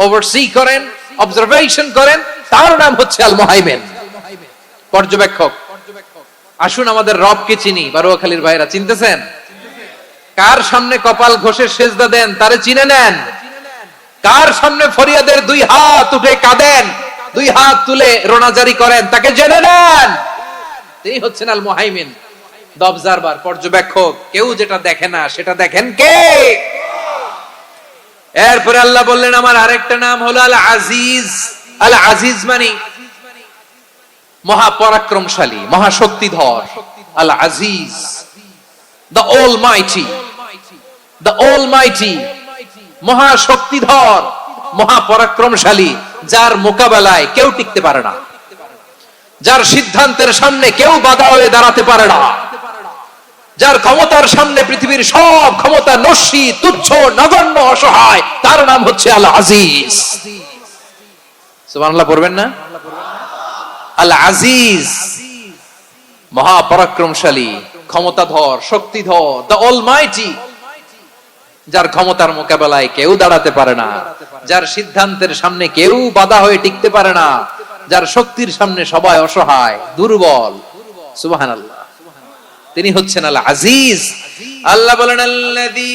A: ওভারসি করেন, অবজারভেশন করেন, তার নাম হচ্ছে আল মুহাইমিন, পর্যবেক্ষক। আসুন আমাদের রবকে চিনি। বারুয়াখালীর ভাইরা চিনতেছেন? কার সামনে কপাল ঘষে সেজদা দেন তারে চিনে নেন। কার সামনে ফরিয়াদের দুই হাত উঠে কাঁদেন, দুই হাত তুলে রোনাজারি করেন, তাকে জেনে নেন। তিনি হচ্ছেন আল মুহাইমিন, দ্য অবজারভার, পর্যবেক্ষক। কেউ যেটা দেখে না সেটা দেখেন কে? এরপরে আল্লাহ বললেন আমার আরেকটা নাম হলো আল আজিজ। আল আজিজ মানে মহাপরাক্রমশালী, মহাশক্তিধর। আল আজিজ, দ্য অলমাইটি, দ্য অলমাইটি, মহাশক্তিধর, মহাপরাক্রমশালী, যার মোকাবেলায় কেউ টিকতে পারে না, যার সিদ্ধান্তের সামনে কেউ বাধা হয়ে দাঁড়াতে পারে না, যার ক্ষমতার সামনে পৃথিবীর সব ক্ষমতা নস্যি, তুচ্ছ, নগণ্য, অসহায়, তার নাম হচ্ছে আল আজিজ। সুবহানাল্লাহ পড়বেন না? আল আজিজ, মহাপরাক্রমশালী, ক্ষমতাধর, শক্তিধর, দ্য অলমাইটি, যার ক্ষমতার মোকাবেলায় কেউ দাঁড়াতে পারে না, যার সিদ্ধান্তের সামনে কেউ বাধা হয়ে টিকতে পারে না, যার শক্তির সামনে সবাই অসহায়, দুর্বল। সুবহানাল্লাহ, তিনি হচ্ছেন আল আজিজ। আল্লাহ বলেন আল্লাযী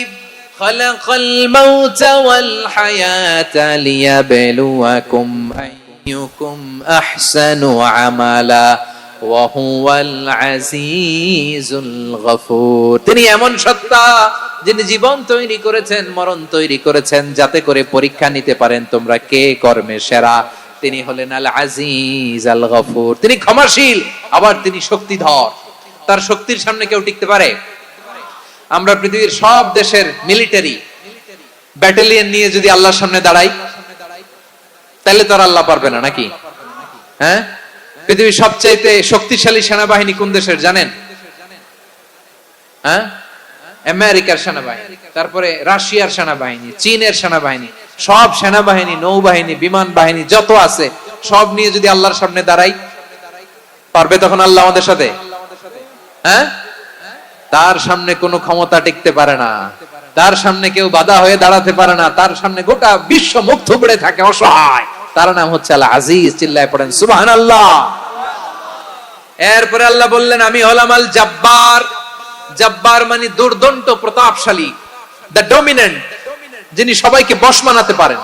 A: খালাকাল মাউতা ওয়াল হায়াতা লিয়াবলুয়াকুম আইয়ুকুম আহসানু আমালা ওয়া হুয়াল আজিজুল গফুর। তিনি এমন সত্তা যিনি জীবন তৈরি করেছেন, মরণ তৈরি করেছেন, যাতে করে পরীক্ষা নিতে পারেন তোমরা কে কর্মে সেরা। তিনি হলেন আল আজিজ আল গফুর। তিনি ক্ষমাশীল, আবার তিনি শক্তিধর। তার শক্তির সামনে কেউ টিকতে পারে? আমরা পৃথিবীর সব দেশের মিলিটারি ব্যাটালিয়ন নিয়ে যদি আল্লাহর সামনে দাঁড়াই, তাহলে তো আর আল্লাহ পারবে না, নাকি? হ্যাঁ, পৃথিবীর সবচাইতে শক্তিশালী সেনাবাহিনী কোন দেশের জানেন? হ্যাঁ, আমেরিকার সেনাবাহিনী, তারপরে রাশিয়ার সেনাবাহিনী, চীনের সেনাবাহিনী, সব সেনাবাহিনী, নৌবাহিনী, বিমান বাহিনী যত আছে সব নিয়ে যদি আল্লাহর সামনে দাঁড়াই, পারবে তখন আল্লাহ আমাদের সাথে? হ্যাঁ, তার সামনে কোনো ক্ষমতা টিকতে পারে না, তার সামনে কেউ বাধা হয়ে দাঁড়াতে পারে না, তার সামনে গোটা বিশ্ব মুখ থুবড়ে থাকে, অসহায়। তার নাম হচ্ছে আল আজিজ। চিল্লায় পড়েন সুবহানাল্লাহ। এরপরে আল্লাহ বললেন আমি হলাম আল জব্বার। জব্বার মানে দুর্দন্ত, প্রতাপশালী, দ্য ডমিনেন্ট, যিনি সবাইকে বশ মানাতে পারেন,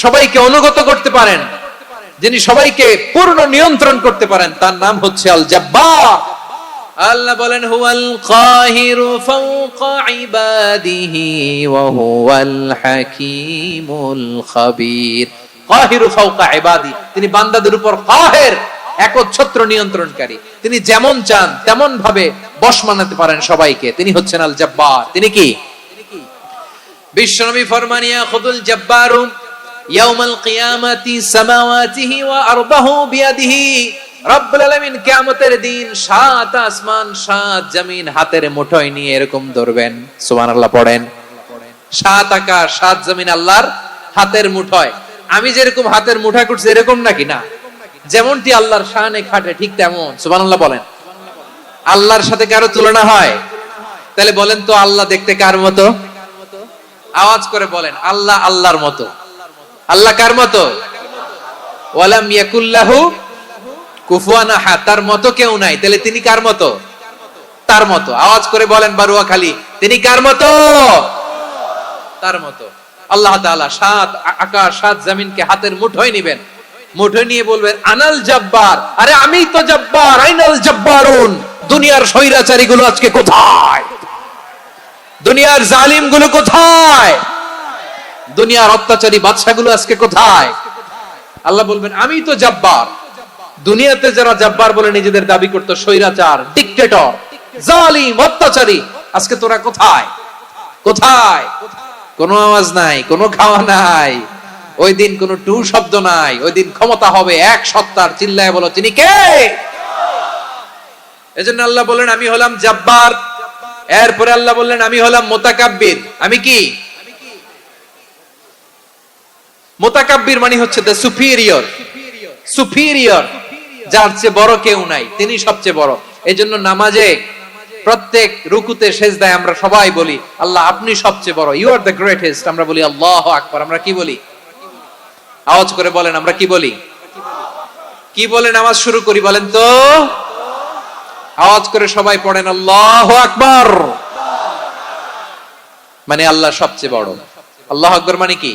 A: সবাইকে অনুগত করতে পারেন, যিনি সবাইকে পূর্ণ নিয়ন্ত্রণ করতে পারেন, তার নাম হচ্ছে আল জব্বার। আল্লাহ বলেন হুয়াল কাহিরু ফাওকা ইবাদিহি ওয়া হুয়াল হাকীমুল খাবীর। কাহিরু ফাওকা ইবাদি, তিনি বান্দাদের উপর কাহের, একচ্ছত্র নিয়ন্ত্রণকারী। তিনি যেমন চান তেমন ভাবে বশ মানাতে পারেন সবাইকে। তিনি হচ্ছেন আল জব্বার। তিনি কি? বিশ্বনবী ফরমান ইয়াখুদুল জব্বারু ইয়াউমাল কিয়ামাতি সামাওয়াতিহি ওয়া আরদাহু বিয়াদিহি। রব্বুল আলামিন কিয়ামতের দিন সাত আসমান সাত জমিন হাতের মুঠোয় নিয়ে এরকম ধরবেন। সুবহানাল্লাহ পড়েন। সাত আকাশ সাত জমিন আল্লাহর হাতের মুঠোয়। আমি যেরকম হাতের মুঠা করছি এরকম নাকি? না, যেমনটি আল্লাহর শানে খাটে ঠিক তেমন। সুবহানাল্লাহ বলেন। আল্লাহর সাথে কারো তুলনা হয়? তাহলে বলেন তো আল্লাহ দেখতে কার মতো? আওয়াজ করে বলেন আল্লাহ আল্লাহর মতো। আল্লাহ কার মতো? ওয়ালাম ইয়াকুল্লাহু কুফুয়ান আহাদ, তার মতো কেউ নাই। তাহলে তিনি কার মতো? তার মতো। আওয়াজ করে বলেন বারুয়াখালী, তিনি কার মতো? তার মতো। আল্লাহ তাআলা সাত আকাশ সাত জমিনকে হাতের মুঠোয় নিবেন, মুঠো নিয়ে বলবেন আনাল জব্বার, আরে আমি তো জব্বার, আইনাল জব্বারুন। দুনিয়ার স্বৈরাচারী গুলো আজকে কোথায়? দুনিয়ার জালিম গুলো কোথায়? দুনিয়ার অত্যাচারী বাদশাগুলো আজকে কোথায়? আল্লাহ বলবেন আমি তো জব্বার। দুনিয়াতে যারা জব্বার বলে নিজেদের দাবি করত, স্বৈরাচার, ডিক্টেটর, জালিম, অত্যাচারী, আজকে তোরা কোথায়? কোথায়? কোনো আওয়াজ নাই, কোনো খাওয়া নাই, ওই দিন কোনো টু শব্দ নাই। ওই দিন ক্ষমতা হবে এক সত্তার। চিল্লায় বলো তিনি কে? এজন্য আল্লাহ বললেন আমি হলাম জব্বার। এরপরে আল্লাহ বললেন আমি হলাম মুতাকাব্বির। আমি কি? মুতাকাব্বির মানে হচ্ছে দ্য সুপিরিয়র। সুপিরিয়র, যার চেয়ে বড় কেউ নাই, তিনি সবচেয়ে বড়। এজন্য নামাজে প্রত্যেক রুকুতে সেজদায় আমরা সবাই বলি আল্লাহ আপনি সবচেয়ে বড়, ইউ আর দ্য গ্রেটেস্ট। আমরা বলি আল্লাহু আকবার। আমরা কি বলি? আওয়াজ করে বলেন, আমরা কি বলি? কি বলে নামাজ শুরু করি বলেন তো? আওয়াজ করে সবাই পড়েন আল্লাহু আকবার। মানে আল্লাহ সবচেয়ে বড়। আল্লাহু আকবার মানে কি?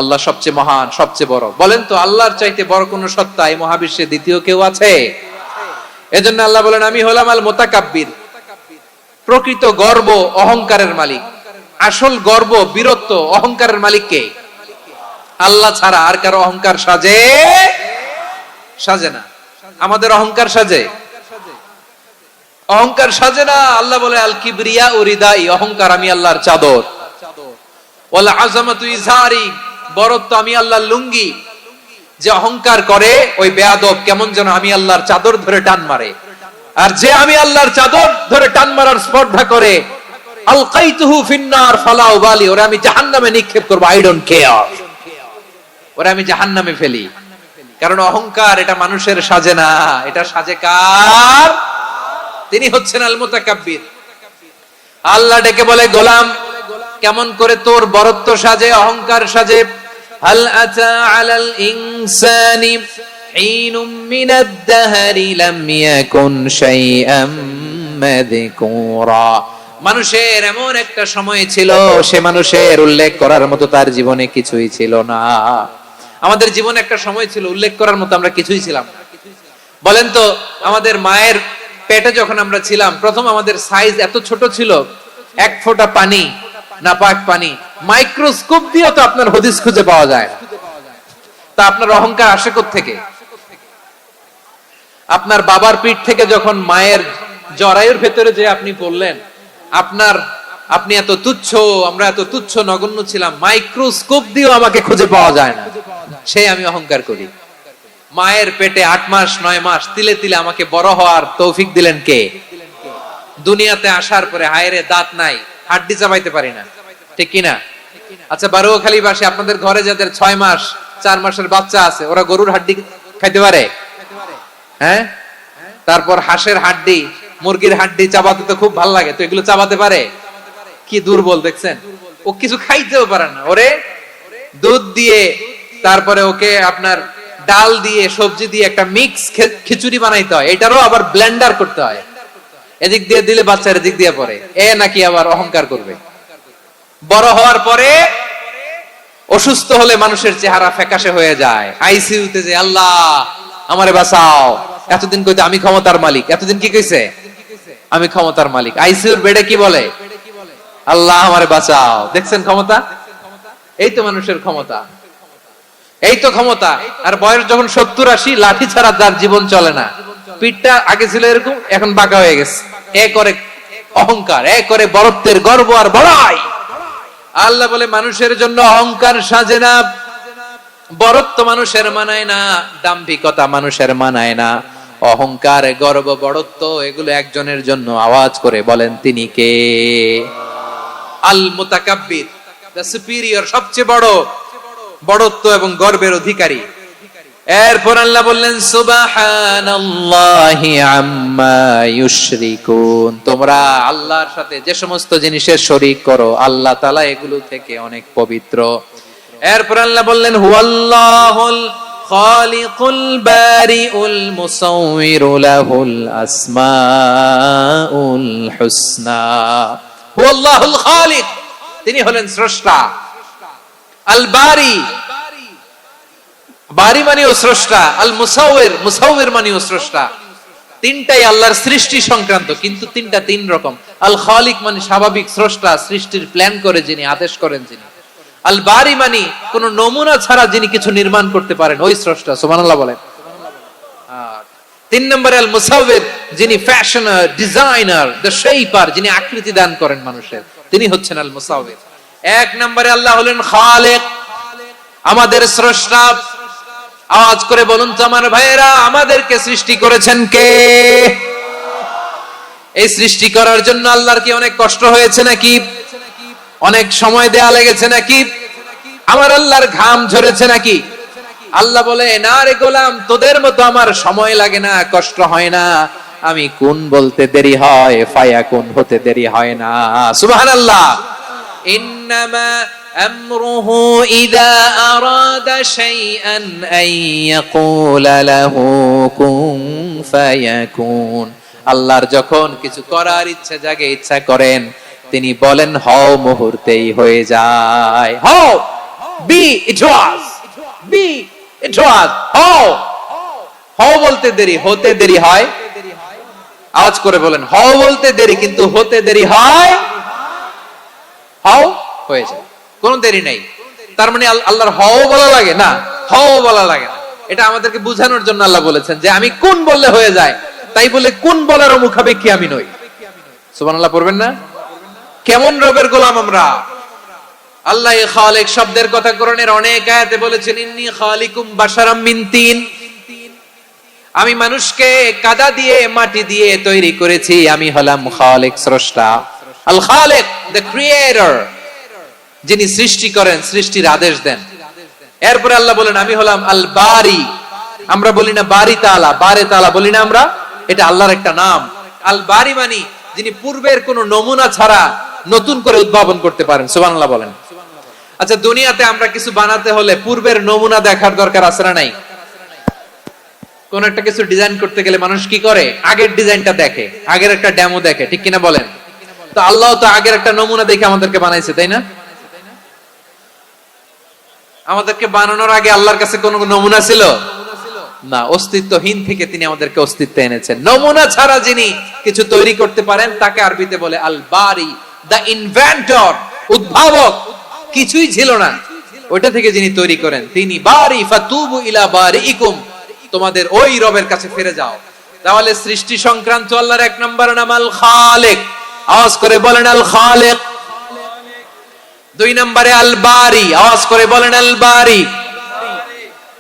A: আল্লাহ সবচেয়ে মহান, সবচেয়ে বড়। বলেন তো আল্লাহর চাইতে বড় কোন সত্তা এই মহাবিশ্বে দ্বিতীয় কেউ আছে? এজন্য আল্লাহ বলেন আমি হলাম আল মুতাকাব্বির। প্রকৃত গর্ব অহংকারের মালিক। আসল গর্ব, বীরত্ব, অহংকারের মালিক কে? আল্লাহ ছাড়া আর কারো অহংকার সাজে? সাজে না। আমাদের অহংকার সাজে? অহংকার সাজে না। আল্লাহ বলে আল কিবরিয়া উরিদাই, অহংকার আমি আল্লাহর চাদর। ওয়াল আযামাতু ইজারি, বড়ত্ব আমি আল্লাহর লুঙ্গি। যে অহংকার করে ওই বেয়াদব কেমন যেন আমি আল্লাহর চাদর ধরে টান মারে। আর যে আমি আল্লাহর চাদর ধরে টান মারার স্পর্ধা করে আলকাইতুহু ফিন্নার ফালা উবালি, ওরে আমি জাহান্নামে নিক্ষেপ করব, আই ডোন্ট কেয়ার, ওরে আমি জাহান্নামে ফেলি। কারণ অহংকার এটা মানুষের সাজে না, এটা সাজে কার? তিনি হচ্ছেন আল মুতাকাব্বির। আল্লাহ ডেকে বলে গোলাম কেমন করে তোর বরত্ব সাজে, অহংকার সাজে? হাল আতা আলাল ইনসানি হিনুম মিনাদ দাহরি লাম ইয়াকুন শাইআম মাযকুরা। মানুষের এমন একটা সময় ছিল, সে মানুষের উল্লেখ করার মতো তার জীবনে কিছুই ছিল না। আমাদের জীবনে একটা সময় ছিল উল্লেখ করার মতো আমরা কিছুই ছিলাম না। বলেন তো আমাদের মায়ের পেটে যখন আমরা ছিলাম, প্রথম আমাদের সাইজ এত ছোট ছিল, এক ফোঁটা পানি, নাপাক পানি, মাইক্রোস্কোপ দিয়ে তো আপনার হদিস খুঁজে পাওয়া যায় না। তা আপনার অহংকার আসে কোত্থেকে? আপনার বাবার পিঠ থেকে যখন মায়ের জরায়ুর ভেতরে যে আপনি পড়লেন, আপনি এত তুচ্ছ, আমরা এত তুচ্ছ নগণ্য ছিলাম, মাইক্রোস্কোপ দিয়েও আমাকে খুঁজে পাওয়া যায় না, সেই আমি অহংকার করি। মায়ের পেটে 8 মাস 9 মাস তিলে তিলে আমাকে বড় হওয়ার তৌফিক দিলেন কে? দুনিয়াতে আসার পরে হায়রে দাঁত নাই, হাড্ডি চাবাইতে পারি না, ঠিক কিনা? আচ্ছা বারোখালী বাসী আপনাদের ঘরে যাদের 6 মাস 4 মাসের বাচ্চা আছে, ওরা গরুর হাড্ডি খাইতে পারে? হ্যাঁ। তারপর হাঁসের হাড্ডি, মুরগির হাড্ডি চাবাতে তো খুব ভালো লাগে, তো এগুলো চাবাতে পারে? কি দুর্বল দেখছেন, ও কিছু খাইতেও পারে না। ওরে দুধ দিয়ে, তারপরে ওকে আপনার ডাল দিয়ে, সবজি দিয়ে একটা মিক্স খিচুড়ি বানাইতে হয়, এটারও আবার ব্লেন্ডার করতে হয়। এদিক দিয়ে দিলে বাচ্চার এদিক দিয়ে পড়ে, এ নাকি আবার অহংকার করবে। বড় হওয়ার পরে অসুস্থ হলে মানুষের চেহারা ফ্যাকাশে হয়ে যায়, আইসিইউতে যে আল্লাহ আমারে বাঁচাও, এতদিন কইতে আমি ক্ষমতার মালিক, এতদিন কি কইছে? আমি ক্ষমতার মালিক। আইসিইউর বেডে কি বলে? আল্লাহ আমারে বাঁচাও। দেখছেন ক্ষমতা? এই তো মানুষের ক্ষমতা, এই তো ক্ষমতা। আর বয়স যখন 70-80, লাঠি ছাড়া তার জীবন চলে না। পিঠটা আগে ছিল এরকম, এখন বাঁকা হয়ে গেছে। এ করে অহংকার, এ করে বড়ত্বের গর্ব আর বড়াই। আল্লাহ বলে মানুষের জন্য অহংকার সাজে না, বড়ত্ব মানুষের মানায় না, দাম্ভিকতা মানুষের মানায় না। অহংকার, গর্ব, বড়ত্ব এগুলো একজনের জন্য। আওয়াজ করে বলেন তিনি কে? আল মুতাকাব্বির, দ্য সুপিরিয়র, সবচেয়ে বড়, বড়ত্ব এবং গর্বের অধিকারী। এরপর আল্লাহ বললেন সুবহানাল্লাহি আম্মা ইউশরিকুন। তোমরা আল্লাহর সাথে যে সমস্ত জিনিসের শরীক করো, আল্লাহ তাআলা এগুলো থেকে অনেক পবিত্র। এরপর আল্লাহ বললেন হুয়াল্লাহুল খালিকুল বারিউল মুসাউবিরু লাহুল আসমাউল হুসনা। হুয়াল্লাহুল খালিক, তিনি হলেন স্রষ্টা। আল বারি, বারি মানেও স্রষ্টা, আল মুসাউবির, মুসাউবির মানেও স্রষ্টা। তিনটাই আল্লাহর সৃষ্টি সংক্রান্ত, কিন্তু তিনটা তিন রকম। আল খালিক মানে স্বাভাবিক স্রষ্টা, সৃষ্টির প্ল্যান করে যিনি, আদেশ করেন যিনি। আল বারি মানে কোন নমুনা ছাড়া যিনি কিছু নির্মাণ করতে পারেন, ওই স্রষ্টা। সুবহানাল্লাহ বলেন। তিন নম্বরে আল মুসাউবির, যিনি ফ্যাশনার, ডিজাইনার, দ্য শেপার, যিনি আকৃতি দান করেন মানুষের, তিনি হচ্ছেন আল মুসাউবির। এক নম্বরে আল্লাহ হলেন খালিক, আমাদের স্রষ্টা। আওয়াজ করে বলুন তো আমার ভাইয়েরা, আমাদেরকে সৃষ্টি করেছেন কে? এই সৃষ্টি করার জন্য আল্লাহর কি অনেক কষ্ট হয়েছে নাকি? অনেক সময় দেয়া লেগেছে নাকি? আমার আল্লাহর ঘাম ঝরেছে নাকি? আল্লাহ বলে, না রে গোলাম, তোদের মতো আমার সময় লাগে না, কষ্ট হয় না। আমি কোন বলতে দেরি হয়, ফায়াকুন হতে দেরি হয় না। সুবহানাল্লাহ। ইন্নামা আমরুহু ইযা আরাদা শাইআন আন ইয়াকুলা লাহু কুন ফায়াকুন। আল্লাহর যখন কিছু করার ইচ্ছা জাগে, ইচ্ছা করেন, তিনি বলেন হও, মুহূর্তেই হয়ে যায়। হও, বি ইট ওয়াজ, বি ইট ওয়াজ। হও, হও বলতে দেরি, হতে দেরি হয়। আওয়াজ করে বলেন, হও বলতে দেরি, কিন্তু হতে দেরি হয়। হও হয়ে যায়, কোনো দেরি নাই। তার মানে আল্লাহর হও বলা লাগে না, হও বলা লাগে না। এটা আমাদেরকে বোঝানোর জন্য আল্লাহ বলেছেন যে আমি কোন বললে হয়ে যায়, তাই বলে কোন বলার মুখাপেক্ষী আমি নই। সুবহানাল্লাহ পড়বেন না? কেমন রবের গোলাম আমরা! আল্লাহ খালিক শব্দের কথা কোরআনের অনেক আয়াতে বলেছেন, ইন্নী খালিকুম বাশারাম মিন তিন। আমি মানুষকে কাদা দিয়ে, মাটি দিয়ে তৈরি করেছি। আমি হলাম খালিক, স্রষ্টা। আল খালিক, দ্য ক্রিয়েটর, যিনি সৃষ্টি করেন, সৃষ্টির আদেশ দেন। এরপরে আল্লাহ বলেন, আমি হলাম আল বারি। আমরা বলি না বারি তাআলা, বারে তাআলা বলি না আমরা, এটা আল্লাহর একটা নাম। আল বারি মানে যিনি পূর্বের কোন নমুনা ছাড়া নতুন করে উদ্ভাবন করতে পারেন। সুবহানাল্লাহ বলেন। আচ্ছা, দুনিয়াতে আমরা কিছু বানাতে হলে পূর্বের নমুনা দেখার দরকার আছে না নাই? কোন একটা কিছু ডিজাইন করতে গেলে মানুষ কি করে? আগের ডিজাইনটা দেখে, আগের একটা ডেমো দেখে, ঠিক কিনা বলেন? তো আল্লাহ তো আগের একটা নমুনা দেখে আমাদেরকে বানাইছে, তাই না? আমাদেরকে বানানোর আগে আল্লাহর কাছে কোন নমুনা ছিল না। অস্তিত্বহীন থেকে তিনি আমাদেরকে অস্তিত্বে এনেছেন। নমুনা ছাড়া যিনি কিছু তৈরি করতে পারেন, তাকে আরবিতে বলে আল বারি, দ্য ইনভেন্টর, উদ্ভাবক। কিছুই ছিল না, ওইটা থেকে যিনি তৈরি করেন, তিনি বারি। ফাতুবু ইলা বারিইকুম, তোমাদের ওই রবের কাছে ফিরে যাও। তাহলে সৃষ্টি সংক্রান্ত আল্লাহর এক নম্বর নাম আল খালিক। আওয়াজ করে বলেন আল খালিক। দুই নম্বরে আল বারি। আওয়াজ করে বলেন আল বারি।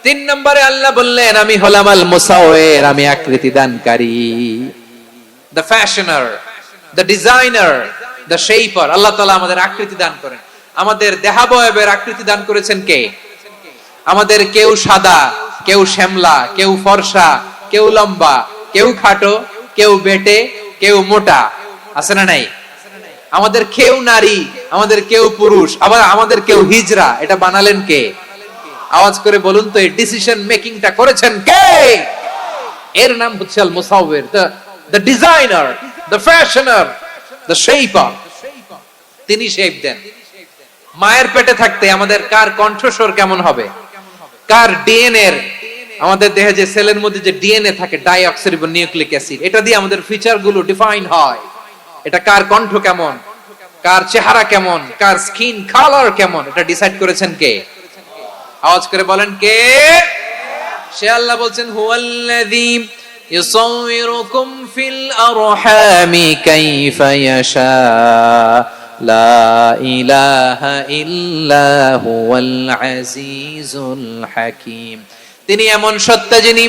A: তিন নম্বরে আল্লাহ বললেন, আমি হলাম আল মুসাউবির, আমি আকৃতি দানকারী, the fashioner, the designer, the shaper. Allah তাআলা আমাদের আকৃতি দান করেন। আমাদের দেহাবয়বের আকৃতি দান করেছেন কে? আমাদের কেউ সাদা, কেউ শ্যামলা, কেউ ফর্সা, কেউ লম্বা, কেউ খাটো, কেউ বেটে, কেউ মোটা, আছে না নাই? আমাদের কেউ নারী, আমাদের কেউ পুরুষ, আবার আমাদের কেউ হিজড়া। এটা বানালেন কে? আওয়াজ করে বলুন তো, এই ডিসিশন মেকিংটা করেছেন কে? এর নাম হচ্ছে আল মুসাউবির, the designer, the fashioner, the shaper. তিনি শেপ দেন। মায়ের পেটে থাকতে আমাদের কার কণ্ঠস্বর কেমন হবে, কার ডিএনএ, আমাদের দেহে যে সেলের মধ্যে যে ডিএনএ থাকে, ডাইঅক্সিরিবো নিউক্লিক অ্যাসিড, এটা দিয়ে আমাদের ফিচার গুলো ডিফাইন হয়। এটা কার কণ্ঠ কেমন, কার চেহারা কেমন, কার স্কিন কালার কেমন, এটা ডিসাইড করেছেন কে? আওয়াজ করে বলেন কে? সে আল্লাহ বলছেন, হুয়াল্লাযী ইউসাউইরুকুম ফিল আরহামি কাইফা ইয়াশা লা ইলাহা ইল্লা হুয়াল আজিজুল হাকীম। তিনি এমন সত্তা যিনি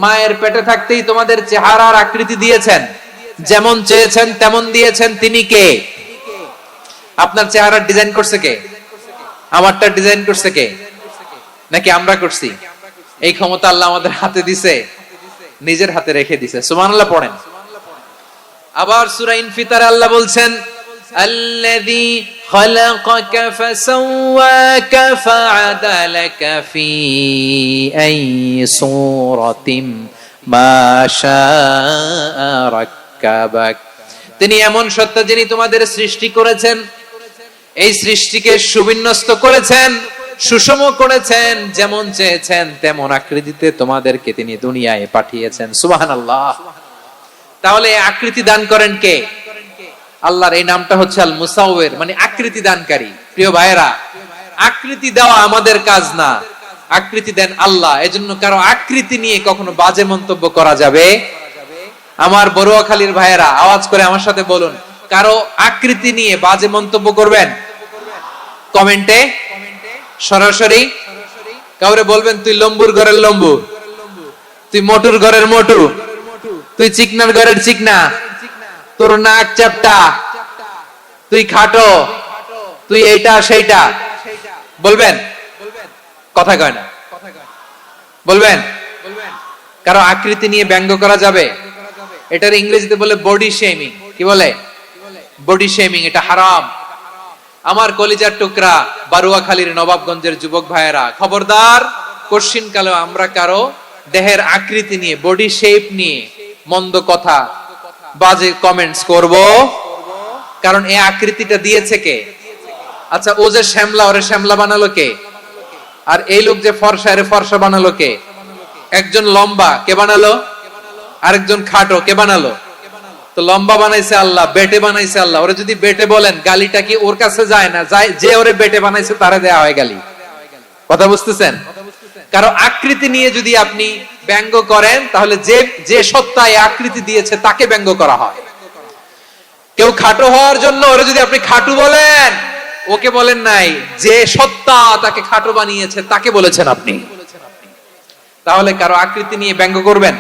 A: মায়ের পেটে থাকতেই তোমাদের চেহারার আকৃতি দিয়েছেন, যেমন চেয়েছেন তেমন দিয়েছেন। তিনি কে? আপনার চেহারার ডিজাইন করছে কে? আমারটা ডিজাইন করছে কে? নাকি আমরা করছি? এই ক্ষমতা আল্লাহ আমাদের হাতে দিছে, নিজের হাতে রেখে দিছে। সুবহানাল্লাহ পড়েন। আবার সূরা ইনফিতারে আল্লাহ বলছেন, আল্লাযী খালাকাকা ফাসাওয়াকা ফাআদালাকা ফি আইয়ি সূরাতিন মা শাআ রাক্কাবাক। তিনি এমন সত্তা যিনি তোমাদের সৃষ্টি করেছেন, এই সৃষ্টিকে সুবিন্যস্ত করেছেন সুষম করেছেন, যেমন চেয়েছেন তেমন আকৃতিতে তোমাদেরকে তিনি দুনিয়ায় পাঠিয়েছেন। সুবহানাল্লাহ। তাহলে আকৃতি দান করেন কে? আল্লাহর এই নামটা হচ্ছে আল মুসাওয়ির, মানে আকৃতি দানকারী। প্রিয় ভাইয়েরা, আকৃতি দেওয়া আমাদের কাজ না, আকৃতি দেন আল্লাহ। এজন্য কারো আকৃতি নিয়ে কখনো বাজে মন্তব্য করা যাবে? আমার বড়ুয়াখালীর ভাইয়েরা আওয়াজ করে আমার সাথে বলুন, কারো আকৃতি নিয়ে বাজে মন্তব্য করবেন? কমেন্টে সরাসরি কাউরে বলবেন তুই লম্বুর ঘরের লম্বু, তুই মোটুর ঘরের মোটু, তুই চিকনার ঘরের চিকনা, তোর নাক চ্যাপটা, তুই খাটো, তুই এইটা সেইটা বলবেন? কথা কয় না, বলবেন? কারো আকৃতি নিয়ে ব্যঙ্গ করা যাবে? এটার ইংরেজিতে বলে বডি শেমিং। কি বলে? Body shaming. এটা হারাম। আমার কলিজার টুকরা বারুয়াখালীর নবাবগঞ্জের যুবক ভাইয়েরা, খবরদার, কোশ্চিন কালেও আমরা কারো দেহের আকৃতি নিয়ে, বডি শেপ নিয়ে মন্দ কথা, বাজে কমেন্টস করব? কারণ এই আকৃতিটা দিয়েছে কে? আচ্ছা, ও যে শ্যামলা, ওরে শ্যামলা বানালো কে? আর এই লোক যে ফর্সা, এর ফর্সা বানালো কে? একজন লম্বা, কে বানালো? আরেকজন খাটো, কে বানালো? তো লম্বা বানাইছে আল্লাহ, বেটে বানাইছে আল্লাহ। ওরে যদি বেটে বলেন, গালিটা কি ওর কাছে যায় না? যায়। যে ওরে বেটে বানাইছে তারে দেয়া হয় গালি। কথা বুঝতেছেন? কারো আকৃতি নিয়ে যদি আপনি ব্যঙ্গ করেন, তাহলে যে যে সত্তা এই আকৃতি দিয়েছে তাকে ব্যঙ্গ করা হয়। কেউ খাটো হওয়ার জন্য ওরে যদি আপনি খাটু বলেন, ওকে বলেন নাই, যে সত্তা তাকে খাটো বানিয়েছে তাকে বলেছেন আপনি। তাহলে কারো আকৃতি নিয়ে ব্যঙ্গ করবেন?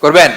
A: করবেন?